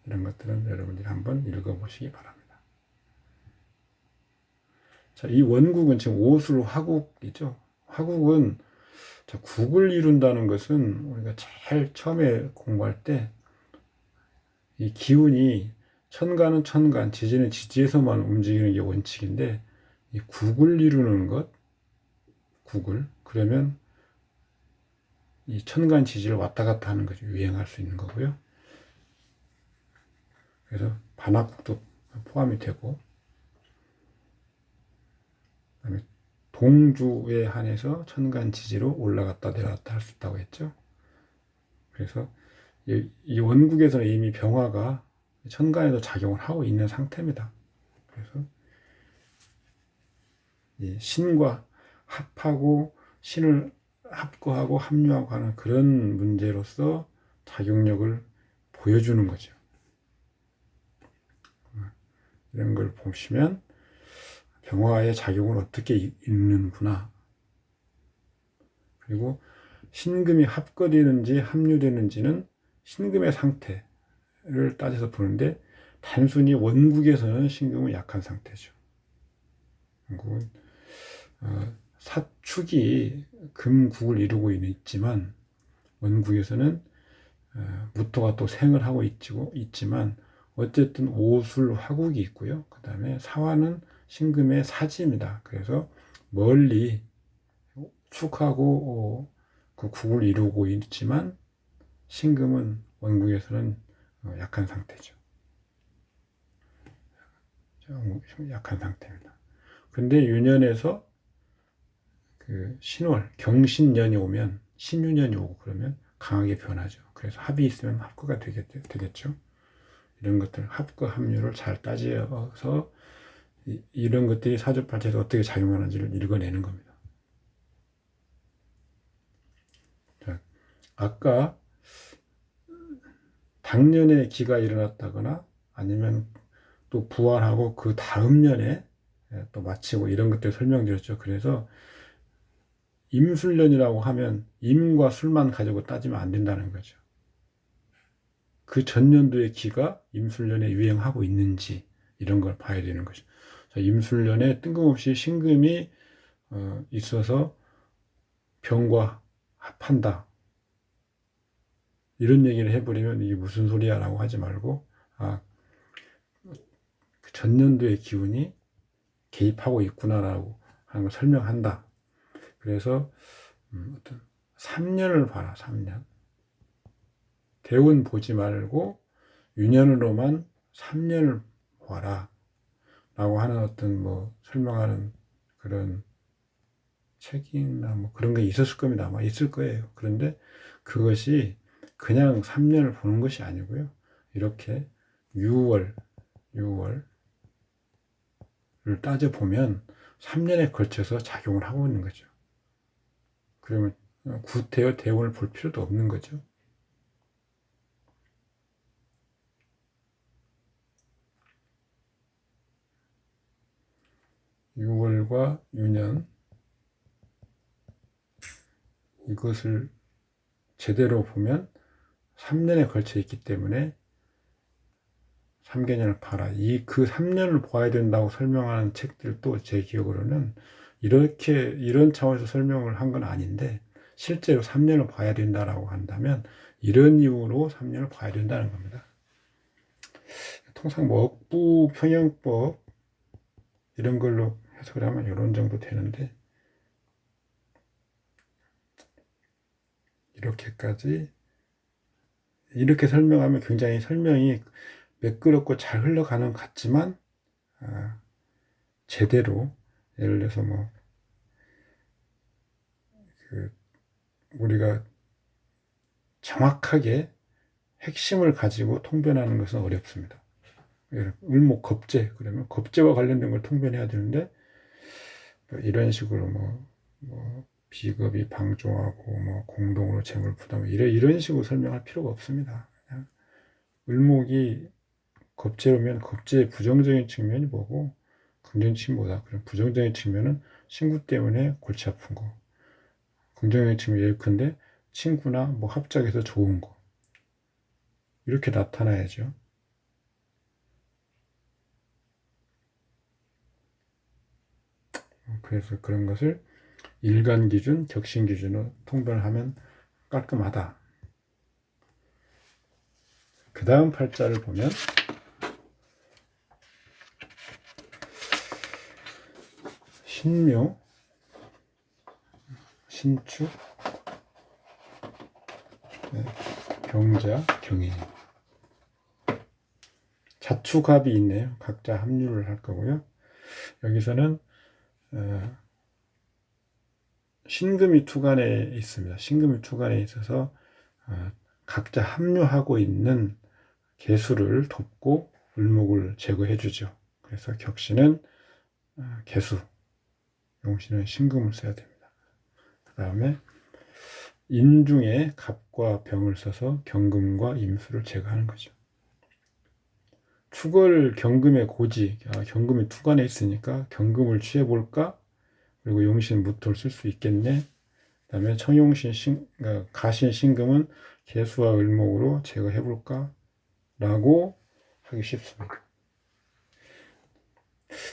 이런 것들은 여러분들이 한번 읽어보시기 바랍니다. 자, 이 원국은 지금 오술 화국이죠. 화국은 국을 이룬다는 것은 우리가 제일 처음에 공부할 때 이 기운이 천간은 천간, 지지는 지지에서만 움직이는 게 원칙인데, 이 국을 이루는 것, 그러면 이 천간 지지를 왔다 갔다 하는 거죠. 유행할 수 있는 거고요. 그래서 반합국도 포함이 되고, 그다음에 동주에 한해서 천간 지지로 올라갔다 내려갔다 할 수 있다고 했죠. 그래서 이 원국에서는 이미 병화가 천간에도 작용을 하고 있는 상태입니다. 그래서 이 신과 합하고 신을 합거하고 합류하고 하는 그런 문제로서 작용력을 보여주는 거죠. 이런 걸 보시면 병화의 작용을 어떻게 읽는구나. 그리고 신금이 합거되는지 합류되는지는 신금의 상태를 따져서 보는데, 단순히 원국에서는 신금은 약한 상태죠. 원국은 사축이 금국을 이루고 있지만, 원국에서는 무토가 또 생을 하고 있지만 어쨌든 오술 화국이 있고요. 그 다음에 사화는 신금의 사지입니다. 그래서 멀리 축하고 그 국을 이루고 있지만 신금은 원국에서는 약한 상태죠. 약한 상태입니다. 근데 유년에서 그 신월, 경신년이 오면, 신유년이 오고 그러면 강하게 변하죠. 그래서 합이 있으면 합거가 되겠죠. 이런 것들, 합거 합류를 잘 따져서 이런 것들이 사주팔자에서 어떻게 작용하는지를 읽어내는 겁니다. 자, 아까 당년에 기가 일어났다거나 아니면 또 부활하고 그 다음 년에 또 마치고 이런 것들 설명드렸죠. 그래서 임술년이라고 하면 임과 술만 가지고 따지면 안 된다는 거죠. 그 전년도의 기가 임술년에 유행하고 있는지 이런 걸 봐야 되는 거죠. 임술년에 뜬금없이 신금이 있어서 병과 합한다, 이런 얘기를 해버리면 이게 무슨 소리야 라고 하지 말고, 그 전년도의 기운이 개입하고 있구나라고 하는 걸 설명한다. 그래서 어떤 3년을 봐라. 3년. 대운 보지 말고 유년으로만 3년을 봐라 라고 하는 어떤 뭐 설명하는 그런 책이나 뭐 그런 게 있었을 겁니다. 아마 있을 거예요. 그런데 그것이 그냥 3년을 보는 것이 아니고요. 이렇게 6월을 따져보면 3년에 걸쳐서 작용을 하고 있는 거죠. 그러면 구태여 대운을 볼 필요도 없는 거죠. (6월과) 유년, 이것을 제대로 보면 3년에 걸쳐 있기 때문에 3개년을 봐라. 그 3년을 봐야 된다고 설명하는 책들도 제 기억으로는 이런 차원에서 설명을 한 건 아닌데, 실제로 3년을 봐야 된다라고 한다면 이런 이유로 3년을 봐야 된다는 겁니다. 통상 억부 평형법 이런 걸로 해석을 하면 이런 정도 되는데, 이렇게 설명하면 굉장히 설명이 매끄럽고 잘 흘러가는 것 같지만, 제대로, 예를 들어서 우리가 정확하게 핵심을 가지고 통변하는 것은 어렵습니다. 을목 겁재, 그러면 겁재와 관련된 걸 통변해야 되는데, 이런 식으로 비겁이 방종하고 공동으로 재물 부담, 이런 식으로 설명할 필요가 없습니다. 그냥 을목이 겁재로면 겁재의 부정적인 측면이 뭐고 긍정적인 측면이 뭐다. 그럼 부정적인 측면은 친구 때문에 골치 아픈 거, 긍정적인 측면이 예컨대 친구나 합작해서 좋은 거, 이렇게 나타나야죠. 그래서 그런 것을 일간 기준, 격신 기준으로 통변하면 깔끔하다. 그 다음 팔자를 보면 신묘, 신축, 병자, 경인. 자축합이 있네요. 각자 합류를 할 거고요. 여기서는 신금이 투간에 있습니다. 신금이 투간에 있어서 각자 합류하고 있는 개수를 돕고 을목을 제거해 주죠. 그래서 격신은 개수, 용신은 신금을 써야 됩니다. 그 다음에 인중에 갑과 병을 써서 경금과 임수를 제거하는 거죠. 축월 경금의 고지, 경금이 투간에 있으니까 경금을 취해볼까? 그리고 용신 무토를 쓸 수 있겠네. 그 다음에 청용신, 가신 신금은 개수와 을목으로 제거해볼까? 라고 하기 쉽습니다.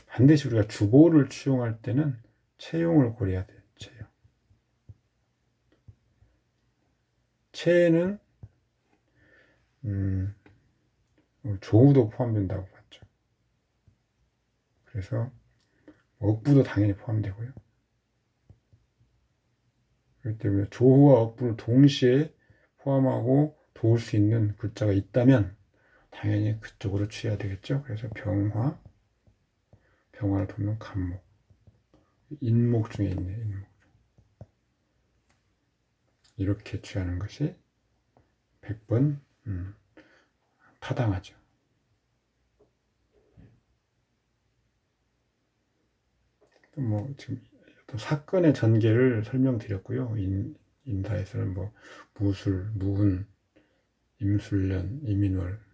반드시 우리가 주보를 취용할 때는 채용을 고려해야 돼요. 채는 조우도 포함된다고 봤죠. 그래서 억부도 당연히 포함되고요. 그렇기 때문에 조우와 억부를 동시에 포함하고 도울 수 있는 글자가 있다면 당연히 그쪽으로 취해야 되겠죠. 그래서 병화를 돕는 간목, 인목 중에 있네. 인목. 이렇게 취하는 것이 100번 타당하죠. 뭐 지금 또 사건의 전개를 설명드렸고요. 인사에서는 뭐 무술, 무훈, 임술년, 이민월.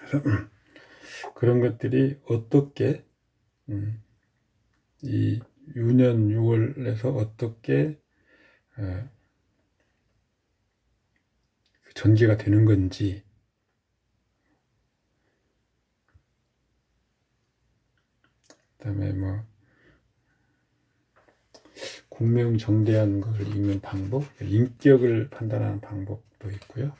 그래서 그런 것들이 어떻게 이 유년 6월에서 어떻게 전개가 되는 건지, 그다음에 뭐 공명정대한 것을 읽는 방법, 인격을 판단하는 방법도 있고요.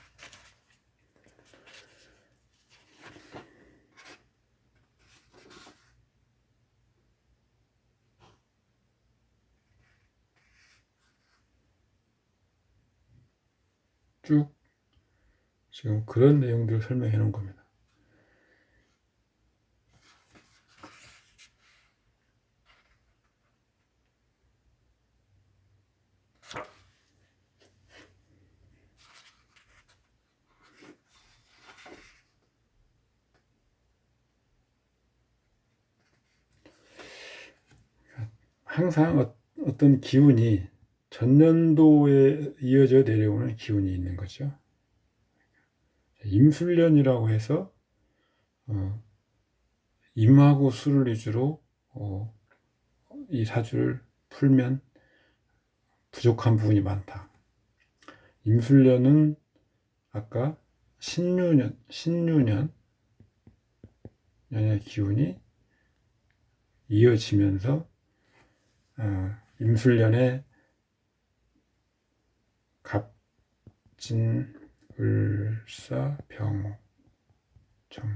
쭉 지금 그런 내용들을 설명해 놓은 겁니다. 항상 어떤 기운이 전년도에 이어져 내려오는 기운이 있는 거죠. 임술년이라고 해서 임하고 수를 위주로 이 사주를 풀면 부족한 부분이 많다. 임술년은 아까 신유년의 기운이 이어지면서 임술년에 갑진, 을사, 병호, 정미,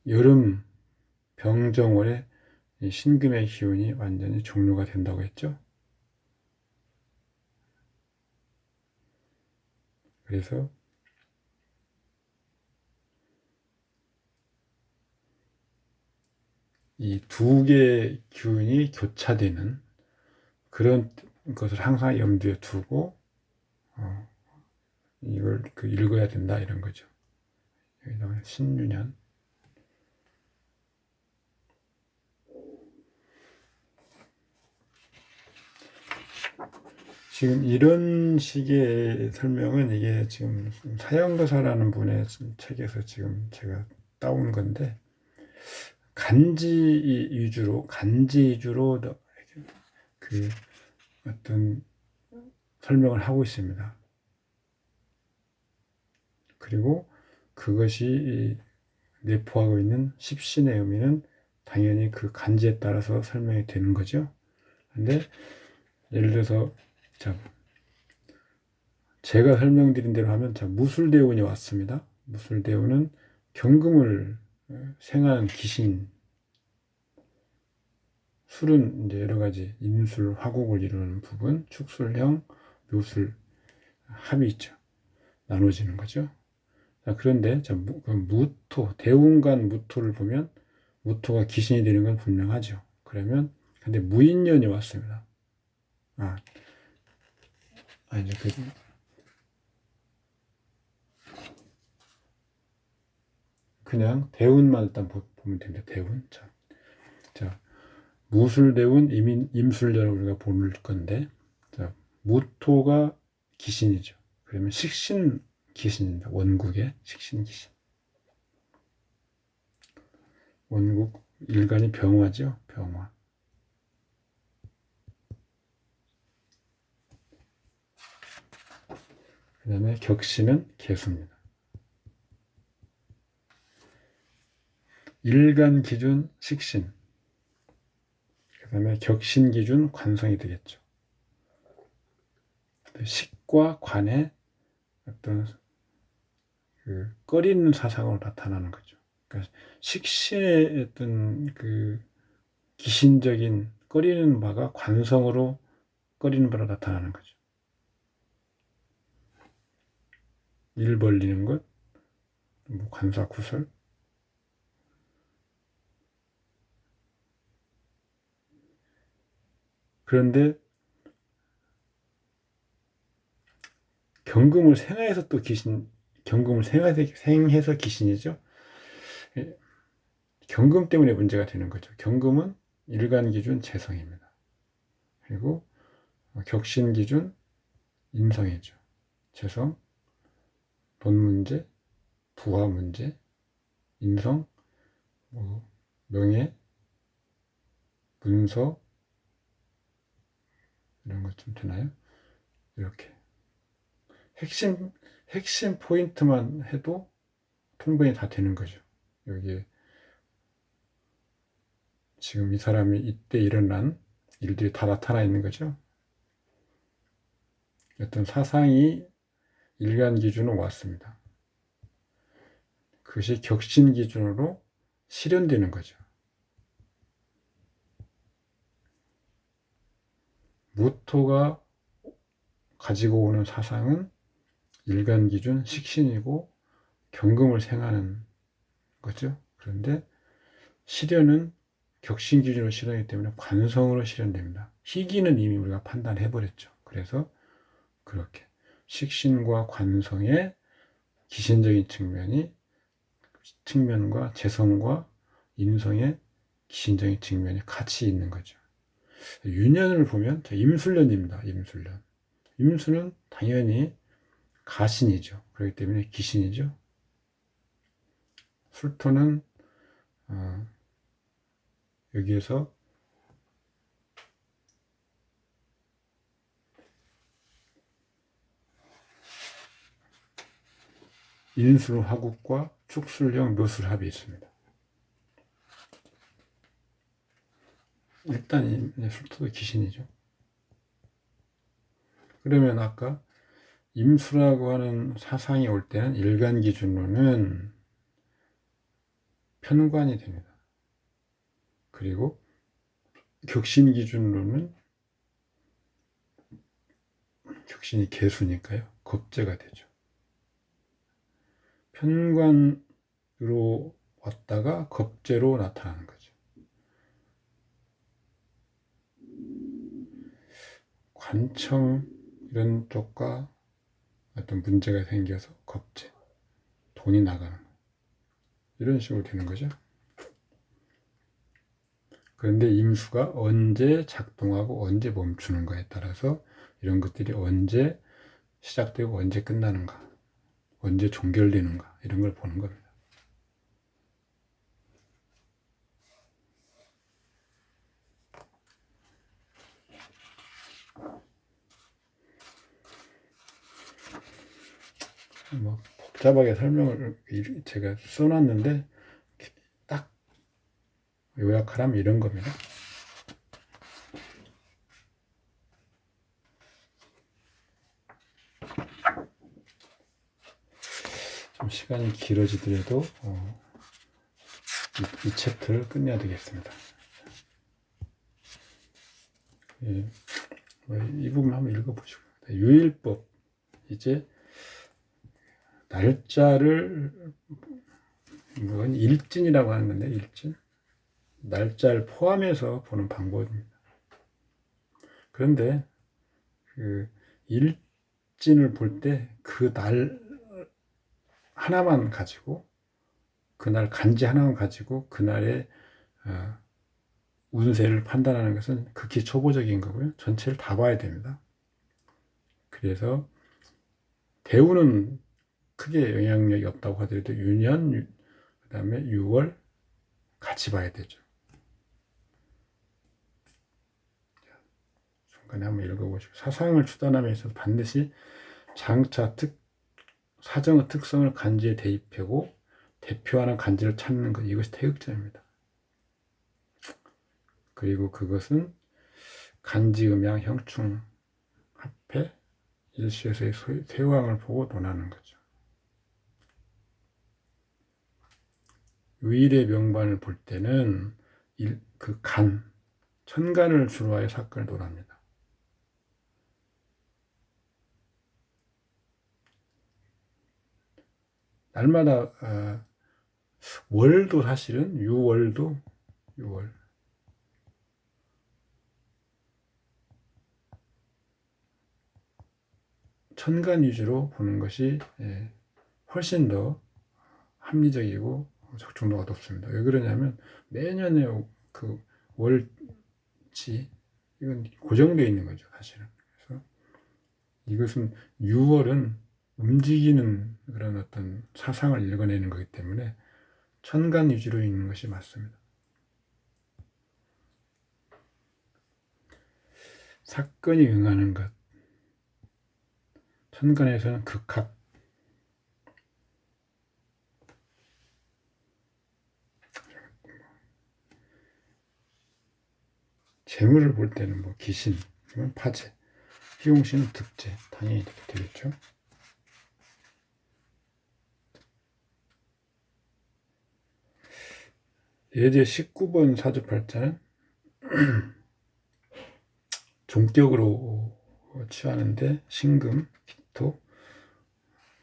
여름 병정월에 신금의 기운이 완전히 종료가 된다고 했죠. 그래서 이 두 개의 기운이 교차되는 그런 것을 항상 염두에 두고 이걸 읽어야 된다 이런 거죠. 여기다가 신유년. 지금 이런 식의 설명은 이게 지금 사형거사라는 분의 책에서 지금 제가 따온 건데 간지 위주로 그 어떤 설명을 하고 있습니다. 그리고 그것이 내포하고 있는 십신의 의미는 당연히 그 간지에 따라서 설명이 되는 거죠. 근데 예를 들어서 자, 제가 설명드린 대로 하면, 자, 무술대운이 왔습니다. 무술대운은 경금을 생하는 귀신. 술은 이제 여러 가지 임술, 화곡을 이루는 부분, 축술형, 묘술, 합이 있죠. 나눠지는 거죠. 자, 그런데 자, 무토, 대운간 무토를 보면 무토가 귀신이 되는 건 분명하죠. 그러면 근데 무인년이 왔습니다. 이제 그냥 대운만 일단 보면 됩니다. 대운. 자, 무술대운, 임술년을 우리가 볼 건데, 자, 무토가 귀신이죠. 그러면 식신 귀신입니다. 원국의 식신 귀신. 원국 일간이 병화죠. 병화. 그 다음에 격신은 개수입니다. 일간 기준 식신. 그 다음에 격신 기준 관성이 되겠죠. 식과 관의 어떤 꺼리는 사상으로 나타나는 거죠. 그러니까 식신의 어떤 기신적인 꺼리는 바가 관성으로 꺼리는 바로 나타나는 거죠. 일 벌리는 것, 관사구설. 그런데 경금을 생해서 또 경금을 생해서 귀신이죠. 경금 때문에 문제가 되는 거죠. 경금은 일간 기준 재성입니다. 그리고 격신 기준 인성이죠. 재성, 돈 문제, 부하 문제, 인성, 명예, 문서 이런 것 좀 되나요? 이렇게 핵심 포인트만 해도 충분히 다 되는 거죠. 여기에 지금 이 사람이 이때 일어난 일들이 다 나타나 있는 거죠. 어떤 사상이 일간 기준으로 왔습니다. 그것이 격신 기준으로 실현되는 거죠. 무토가 가지고 오는 사상은 일간 기준 식신이고 경금을 생하는 거죠. 그런데 실현은 격신 기준으로 실현하기 때문에 관성으로 실현됩니다. 희기는 이미 우리가 판단해 버렸죠. 그래서 그렇게 식신과 관성의 기신적인 측면과 재성과 인성의 기신적인 측면이 같이 있는 거죠. 유년을 보면 임술년입니다. 임수는 당연히 가신이죠. 그렇기 때문에 귀신이죠. 술토는 여기에서 인술 화국과 축술형 묘술합이 있습니다. 일단 술토도 귀신이죠. 그러면 아까 임수라고 하는 사상이 올 때는 일간 기준으로는 편관이 됩니다. 그리고 격신 기준으로는 격신이 개수니까요. 겁재가 되죠. 편관으로 왔다가 겁재로 나타나는 거죠. 관청 이런 쪽과 어떤 문제가 생겨서 겁재, 돈이 나가는 이런 식으로 되는 거죠. 그런데 임수가 언제 작동하고 언제 멈추는가에 따라서 이런 것들이 언제 시작되고 언제 끝나는가, 언제 종결되는가 이런 걸 보는 겁니다. 뭐 복잡하게 설명을 제가 써놨는데 딱 요약하라면 이런 겁니다. 좀 시간이 길어지더라도 이 챕터를 끝내야 되겠습니다. 이 부분 한번 읽어보시고. 유일법, 이제 날짜를 이건 일진이라고 하는 건데, 일진, 날짜를 포함해서 보는 방법입니다. 그런데 그 일진을 볼 때 그 날 하나만 가지고, 그날 간지 하나만 가지고 그날의 운세를 판단하는 것은 극히 초보적인 거고요. 전체를 다 봐야 됩니다. 그래서 대우는 크게 영향력이 없다고 하더라도 유년, 그 다음에 6월 같이 봐야 되죠. 중간에 한번 읽어보시고. 사상을 추단함에 있어서 반드시 장차 사정의 특성을 간지에 대입하고 대표하는 간지를 찾는 것, 이것이 태극점입니다. 그리고 그것은 간지, 음양, 형충, 합해, 일시에서의 쇠왕을 보고 논하는 거죠. 위일의 명반을 볼 때는 그 천간을 주로 하여 사건을 논합니다. 날마다 월도 사실은 6월 천간 위주로 보는 것이 훨씬 더 합리적이고 적중도가 높습니다. 왜 그러냐면 매년에 그 월치 이건 고정되어 있는 거죠, 사실은. 그래서 이것은 6월은 움직이는 그런 어떤 사상을 읽어내는 거기 때문에 천간 위주로 읽는 것이 맞습니다. 사건이 응하는 것. 천간에서는 극합, 재물을 볼 때는 뭐 기신, 파재, 희용신은 득재, 당연히 이렇게 되겠죠. 예제 19번 사주팔자는 종격으로 취하는데 신금, 기토,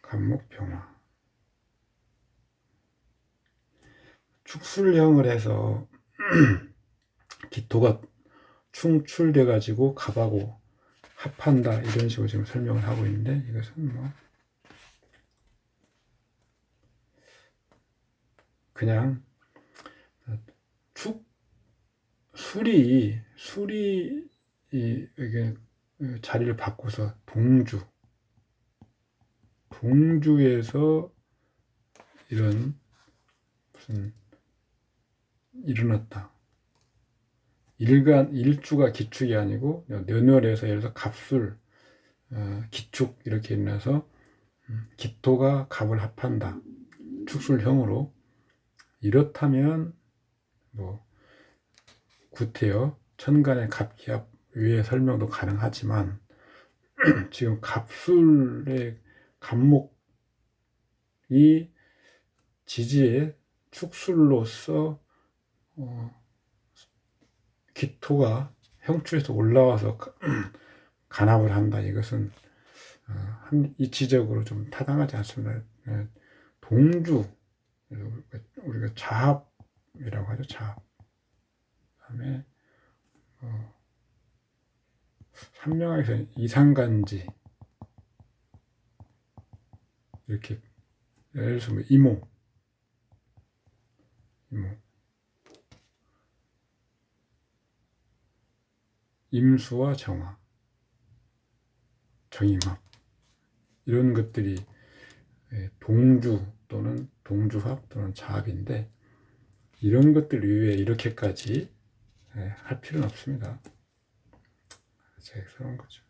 간목, 병화. 축술형을 해서 기토가 충출돼 가지고 갑하고 합한다, 이런 식으로 지금 설명을 하고 있는데, 이것은 뭐 그냥 술이 이게 자리를 바꿔서 동주에서 이런 무슨 일어났다. 일주가 기축이 아니고 년월에서 예를 들어서 갑술, 기축 이렇게 일어나서 기토가 갑을 합한다. 축술형으로. 이렇다면 뭐 구태여 천간의 갑기합 위에 설명도 가능하지만 지금 갑술의 갑목이 지지의 축술로서 기토가 형출에서 올라와서 간합을 한다. 이것은 이치적으로 좀 타당하지 않습니다. 동주, 우리가 자합이라고 하죠. 자합. 그다음에 삼명에서 이상간지, 이렇게 예를 들어서 뭐 이모, 임수와 정화, 정임합, 이런 것들이 동주 또는 동주합 또는 자합인데, 이런 것들 이외에 이렇게까지 할 필요는 없습니다. 제가 그런 거죠.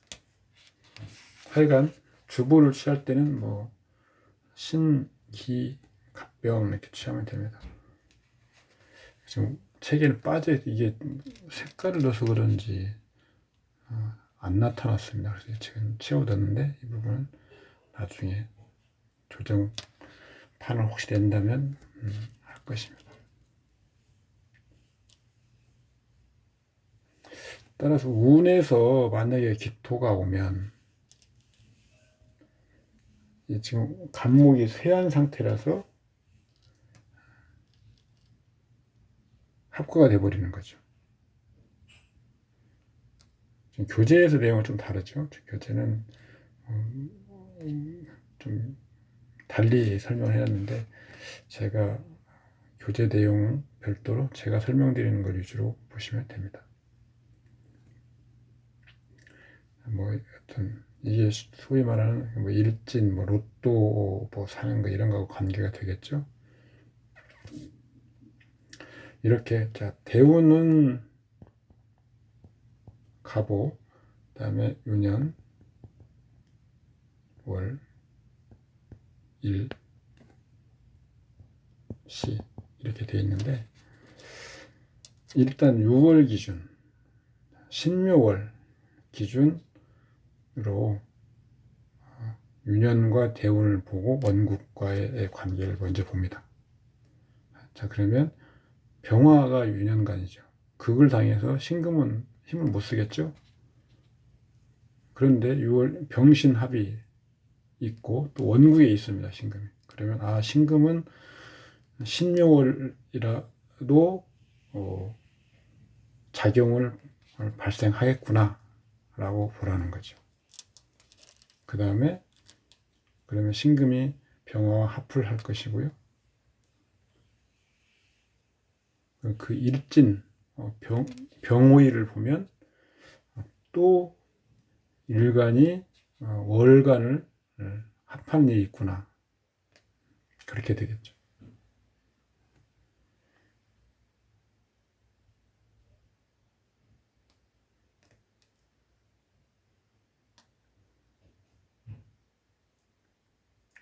하여간 주보를 취할 때는 뭐 신기, 갑병 이렇게 취하면 됩니다. 지금 책에는 빠져, 이게 색깔을 넣어서 그런지 안 나타났습니다. 그래서 지금 채워뒀는데 이 부분은 나중에 조정 판을 혹시 낸다면 할 것입니다. 따라서 운에서 만약에 기토가 오면 지금 간목이 쇠한 상태라서 합거가 돼버리는 거죠. 지금 교재에서 내용은 좀 다르죠. 교재는 좀 달리 설명을 해놨는데 제가 교재 내용 별도로 제가 설명드리는 걸 위주로 보시면 됩니다. 뭐 여튼 이게 소위 말하는 뭐 일진, 뭐 로또 뭐 사는 거 이런 거하고 관계가 되겠죠. 이렇게 자 대운은 갑오, 그다음에 유년, 월, 일, 시 이렇게 돼 있는데 일단 6월 기준, 신묘월 기준으로 유년과 대운을 보고 원국과의 관계를 먼저 봅니다. 자 그러면 병화가 유년간이죠. 극을 당해서 신금은 힘을 못 쓰겠죠. 그런데 6월 병신합이 있고 또 원국에 있습니다. 신금이. 그러면 신금은 신묘월이라도 작용을 발생하겠구나 라고 보라는 거죠. 그 다음에 그러면 신금이 병화와 합을 할 것이고요. 그 일진 병오일을 보면 또 일간이 월간을 합한 일이 있구나 그렇게 되겠죠.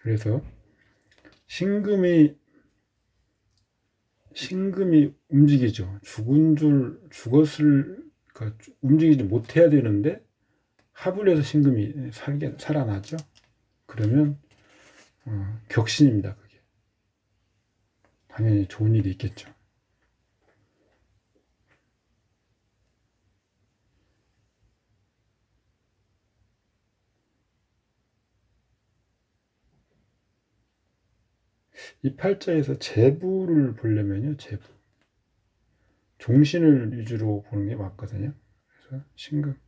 그래서 신금이 움직이죠. 죽었을 움직이지 못해야 되는데 합을 해서 신금이 살아나죠. 그러면 격신입니다. 그게 당연히 좋은 일이 있겠죠. 이 팔자에서 재부를 보려면요, 재부 종신을 위주로 보는 게 맞거든요. 그래서 신금,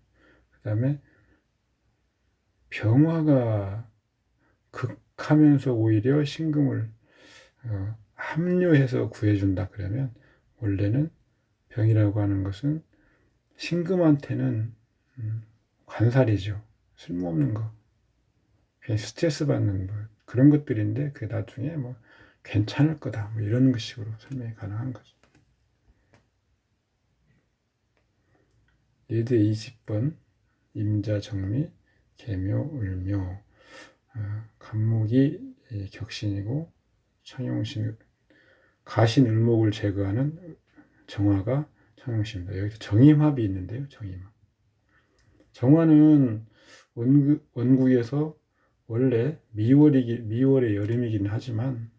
그 다음에 병화가 극하면서 오히려 신금을 합류해서 구해준다 그러면 원래는 병이라고 하는 것은 신금한테는 관살이죠. 쓸모없는 거, 그냥 스트레스 받는 뭐 그런 것들인데 그게 나중에 뭐 괜찮을 거다 뭐 이런 식으로 설명이 가능한 거죠. 예대 20번 임자정미 계묘 을묘 간목이 격신이고 청용신 가신 을목을 제거하는 정화가 청용신입니다. 여기서 정임합이 있는데요. 정임합. 정화는 원국에서 원래 미월의 여름이긴 하지만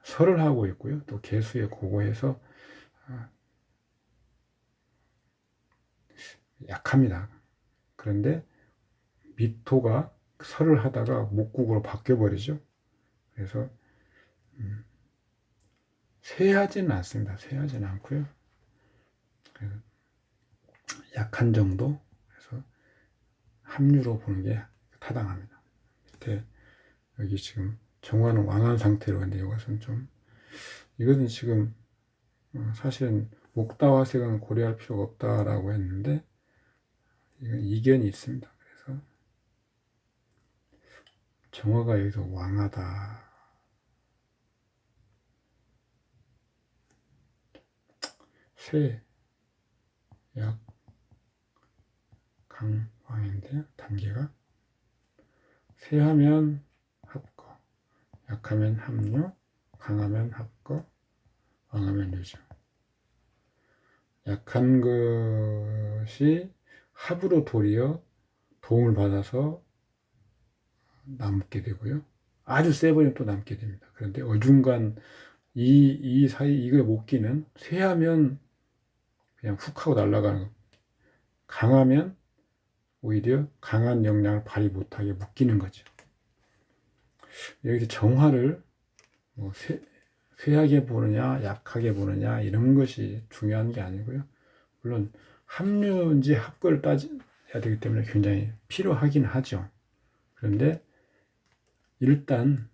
설을 하고 있고요. 또 개수에 고고해서 약합니다. 그런데 미토가 설을 하다가 목국으로 바뀌어버리죠. 그래서 쇠하지는 않습니다. 쇠하지는 않고요. 약한 정도. 그래서 합류로 보는 게 타당합니다. 밑에 여기 지금 정화는 왕한 상태로 근데 이것은 지금 사실은 목다화색은 고려할 필요가 없다라고 했는데 이건 이견이 있습니다. 그래서 정화가 여기서 왕하다. 쇠, 약, 강, 왕인데요. 단계가 쇠하면 합거, 약하면 합류, 강하면 합거, 왕하면 유죠. 약한 것이 합으로 도리어 도움을 받아서 남게 되고요. 아주 세버리면 또 남게 됩니다. 그런데 어중간 이 사이 이거의 목기는 쇠하면 그냥 훅 하고 날아가는 거. 강하면 오히려 강한 역량을 발휘 못하게 묶이는 거죠. 여기서 정화를 뭐 쇠하게 보느냐 약하게 보느냐 이런 것이 중요한 게 아니고요. 물론 합류인지 합거를 따져야 되기 때문에 굉장히 필요하긴 하죠. 그런데 일단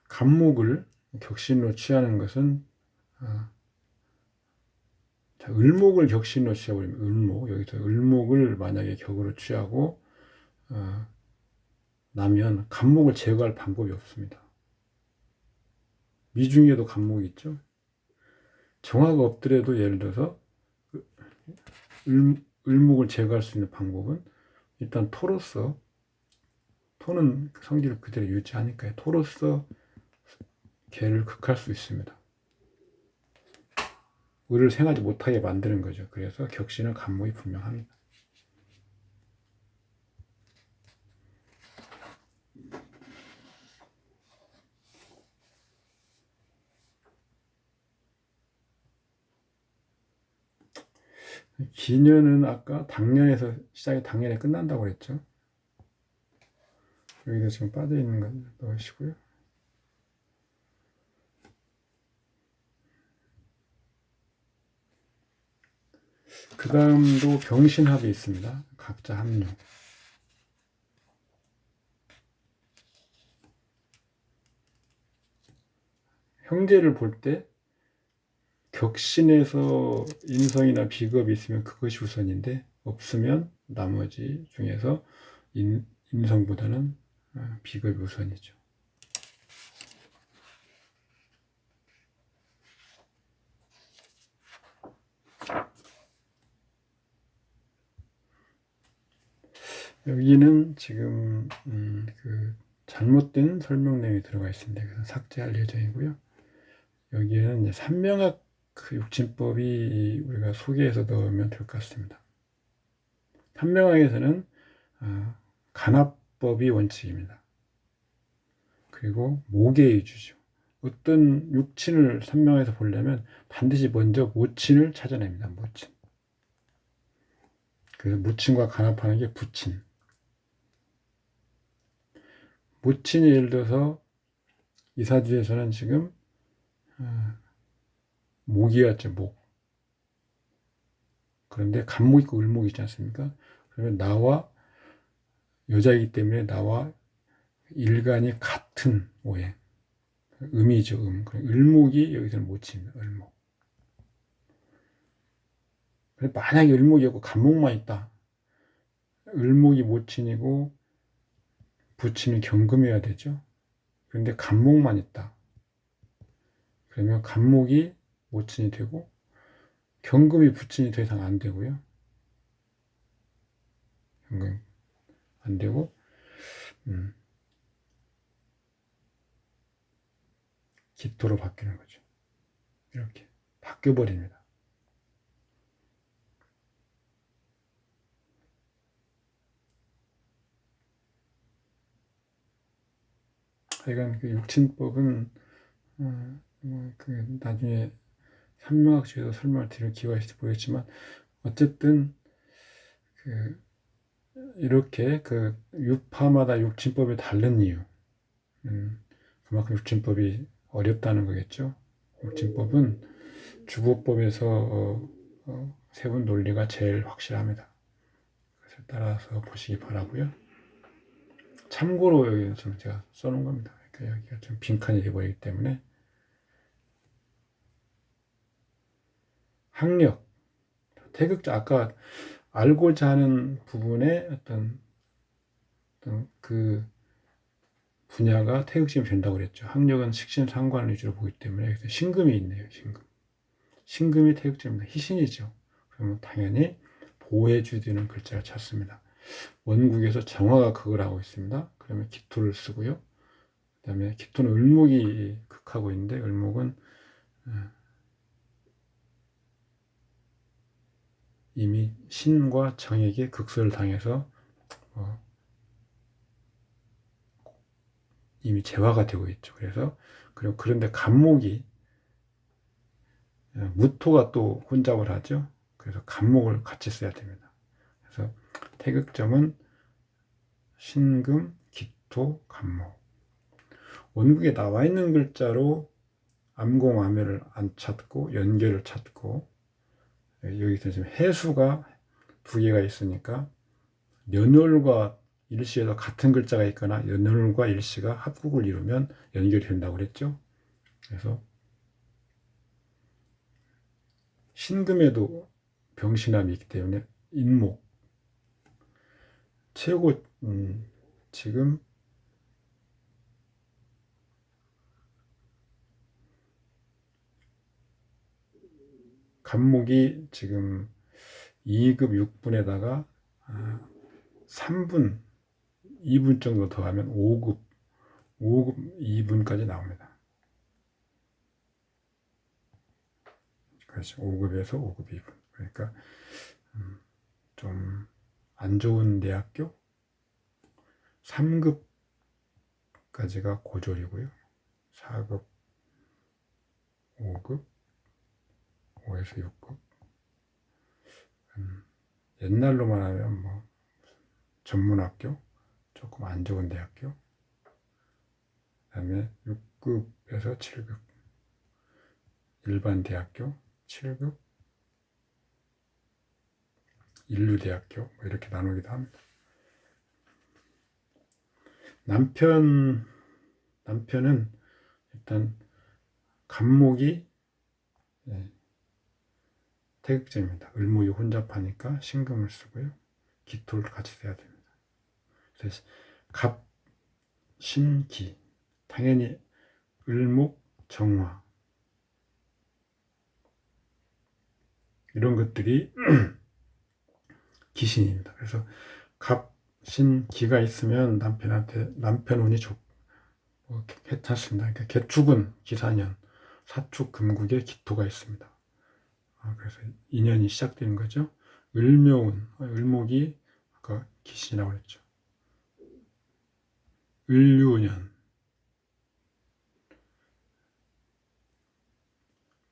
간목을 격신으로 취하는 것은 자, 을목을 격신으로 취해버리면 을목 여기서 을목을 만약에 격으로 취하고 나면 간목을 제거할 방법이 없습니다. 미중에도 간목이 있죠. 정화가 없더라도 예를 들어서 을목을 제거할 수 있는 방법은 일단 토로서 토는 성질을 그대로 유지하니까요. 토로서 개를 극할 수 있습니다. 을을 생하지 못하게 만드는 거죠. 그래서 격신은 간목이 분명합니다. 기년은 아까 당년에서 시작이 당년에 끝난다고 그랬죠. 여기서 지금 빠져 있는 건 넣으시고요. 그 다음도 병신합이 있습니다. 각자 합류. 형제를 볼 때 격신에서 인성이나 비겁이 있으면 그것이 우선인데 없으면 나머지 중에서 인성보다는 비겁이 우선이죠. 여기는 지금 그 잘못된 설명 내용이 들어가 있습니다. 그래서 삭제할 예정이고요. 여기에는 이제 삼명학 그 육진법이 우리가 소개해서 넣으면 될 것 같습니다. 삼명학에서는 간합법이 원칙입니다. 그리고 목의 위주죠. 어떤 육친을 삼명에서 보려면 반드시 먼저 모친을 찾아냅니다. 모친. 그래서 모친과 간합하는 게 부친. 모친이 예를 들어서 이사주에서는 지금 목이었죠. 목. 그런데 간목 있고 을목 있지 않습니까? 그러면 나와 여자이기 때문에 나와 일간이 같은 오해. 음이죠. 을목이 여기서는 모친입니다. 을목. 만약에 을목이었고 간목만 있다. 을목이 모친이고 부친은 경금이어야 되죠. 그런데 간목만 있다. 그러면 간목이 모친이 되고 경금이 부친이 더 이상 안 되고요. 경금 안 되고 기토로 바뀌는 거죠. 이렇게 바뀌어버립니다. 하여간 그 육친법은 그 나중에 삼명학주에서 설명을 드릴 기회가 있을지 모르겠지만 어쨌든 그 이렇게 그 유파마다 육친법이 다른 이유 그만큼 육친법이 어렵다는 거겠죠. 육친법은 주보법에서 세운 논리가 제일 확실합니다. 그래서 따라서 보시기 바라고요. 참고로 여기는 지금 제가 써놓은 겁니다. 그러니까 여기가 좀 빈칸이 되어버리기 때문에 학력, 태극자 아까 알고자 하는 부분에 어떤 그 분야가 태극심이 된다고 그랬죠. 학력은 식신상관 위주로 보기 때문에 그래서 신금이 있네요. 신금이 태극점입니다. 희신이죠. 그러면 당연히 보해주되는 글자를 찾습니다. 원국에서 정화가 극을 하고 있습니다. 그러면 기토를 쓰고요. 그 다음에 기토는 을목이 극하고 있는데 을목은 이미 신과 정에게 극소를 당해서 이미 재화가 되고 있죠. 그래서 그런데 간목이 무토가 또 혼잡을 하죠. 그래서 간목을 같이 써야 됩니다. 그래서 태극점은 신금, 기토, 간목. 원국에 나와 있는 글자로 암공암해를 안 찾고 연결을 찾고, 여기서 지금 해수가 두 개가 있으니까 연월과 일시에서 같은 글자가 있거나 연월과 일시가 합국을 이루면 연결이 된다고 그랬죠. 그래서 신금에도 병신함이 있기 때문에 인목 최고. 지금 간목이 지금 2급 6분에다가 3분 2분 정도 더 하면 5급 2분까지 나옵니다. 그렇죠. 5급에서 5급 2분. 그러니까 좀 안 좋은 대학교 3급까지가 고졸이고요. 4급, 5급, 5에서 6급. 옛날로만 하면 뭐 전문학교, 조금 안 좋은 대학교, 그다음에 6급에서 7급, 일반 대학교 7급, 인류대학교 뭐 이렇게 나누기도 합니다. 남편은 일단 간목이 태극점입니다. 을목이 혼잡하니까 신금을 쓰고요. 기토를 같이 써야 됩니다. 그래서 갑, 신, 기. 당연히 을목, 정화 이런 것들이 기신입니다. 그래서 갑, 신, 기가 있으면 남편 운이 괜찮습니다. 그러니까 개축은 기사년, 사축, 금국에 기토가 있습니다. 그래서 인연이 시작되는 거죠. 을묘운, 을목이 아까 기신이라고 그랬죠. 을유년,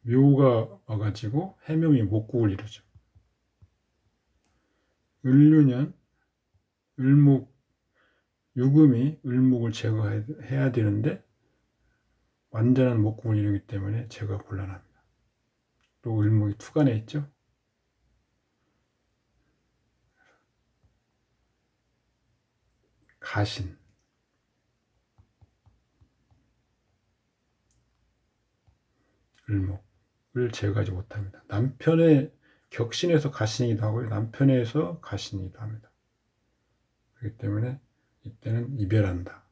묘가 와가지고 해묘이 목국을 이루죠. 을유년, 을목, 유금이 을목을 제거해야 되는데 완전한 목국을 이루기 때문에 제거가 곤란합니다. 또 을목이 투간에 있죠. 가신, 을목을 제거하지 못합니다. 남편의 격신에서 가신이기도 하고요. 남편에서 가신이기도 합니다. 그렇기 때문에 이때는 이별한다.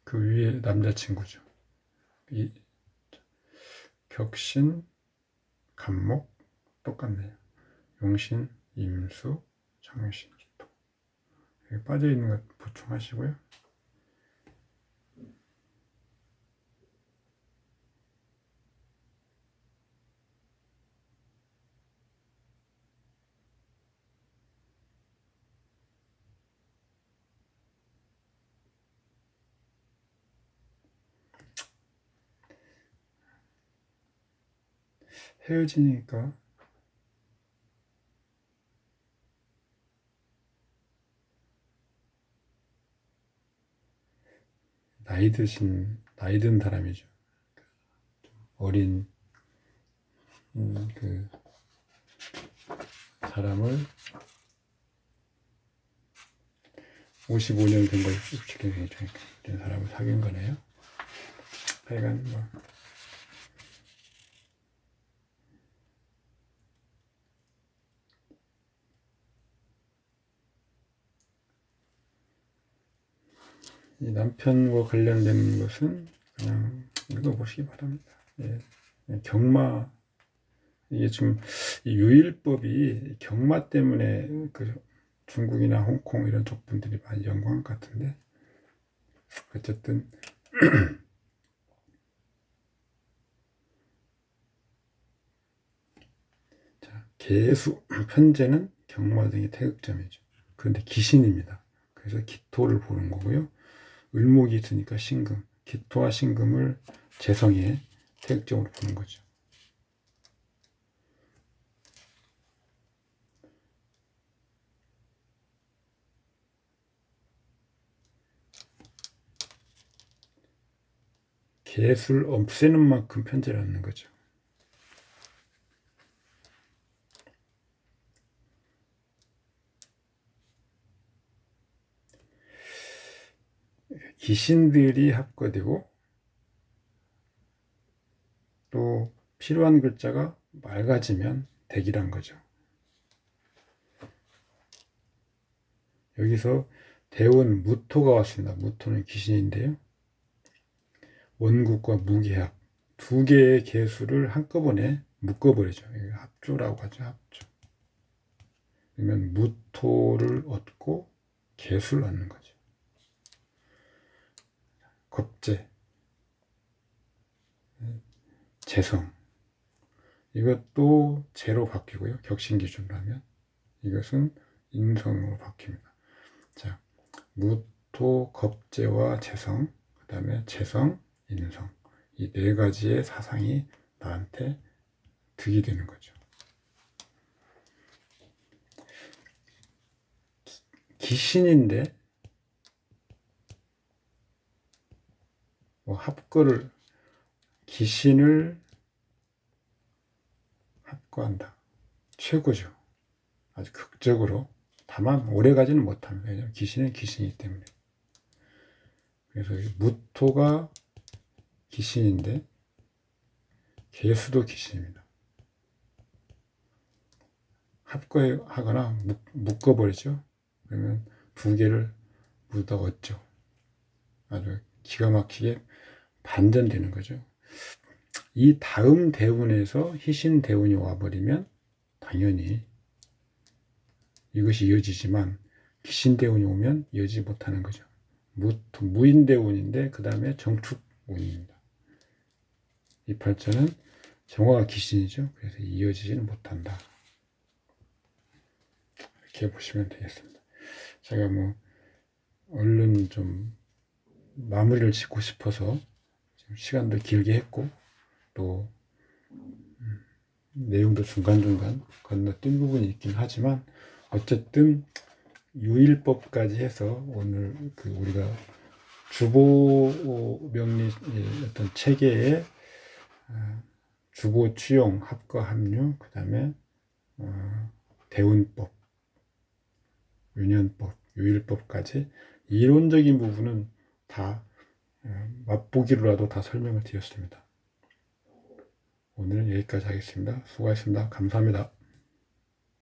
그 위에 남자친구죠. 이 격신, 간목 똑같네요. 용신, 임수, 정신, 기토. 여기 빠져있는 것 보충하시고요. 헤어지니까 나이 든 사람이죠. 어린 그 사람을 55년 된 걸 된 사람을 사귄 거네요. 하여간 뭐 이 남편과 관련된 것은 그냥 읽어보시기 바랍니다. 예, 경마, 이게 지금 이 유일법이 경마 때문에 그 중국이나 홍콩 이런 쪽 분들이 많이 연구한 것 같은데, 어쨌든 개수, 편제는 경마 등의 태극점이죠. 그런데 기신입니다. 그래서 기토를 보는 거고요. 을목이 있으니까 신금, 기토와 신금을 재성의 태극점으로 보는 거죠. 개수를 없애는 만큼 편제를 하는 거죠. 기신들이 합거되고 또 필요한 글자가 맑아지면 대기란 거죠. 여기서 대운 무토가 왔습니다. 무토는 귀신인데요. 원국과 무기합 두 개의 개수를 한꺼번에 묶어버리죠. 합조라고 하죠. 합조. 그러면 무토를 얻고 개수를 얻는 거죠. 겁재, 재성 이것도 재로 바뀌고요. 격신 기준으로 하면 이것은 인성으로 바뀝니다. 자, 무토, 겁재와 재성, 그 다음에 재성, 인성 이 네 가지의 사상이 나한테 득이 되는 거죠. 기신인데 뭐 합거를 기신을 합거한다. 최고죠. 아주 극적으로. 다만 오래 가지는 못합니다. 왜냐하면 기신은 기신이기 때문에. 그래서 무토가 기신인데 개수도 기신입니다. 합거하거나 묶어버리죠. 그러면 두 개를 묻어 얻죠. 아주 기가 막히게 반전되는 거죠. 이 다음 대운에서 희신 대운이 와버리면 당연히 이것이 이어지지만 기신 대운이 오면 이어지지 못하는 거죠. 무인 대운인데 그 다음에 정축 운입니다. 이 팔자는 정화가 기신이죠. 그래서 이어지지는 못한다. 이렇게 보시면 되겠습니다. 제가 뭐 얼른 좀 마무리를 짓고 싶어서 지금 시간도 길게 했고 또 내용도 중간중간 건너뛴 부분이 있긴 하지만 어쨌든 유일법까지 해서 오늘 우리가 주보 명리 어떤 체계의 주보 취용, 합과 합류, 그 다음에 대운법, 윤현법, 유일법까지 이론적인 부분은 다 맛보기로라도 다 설명을 드렸습니다. 오늘은 여기까지 하겠습니다. 수고하셨습니다. 감사합니다.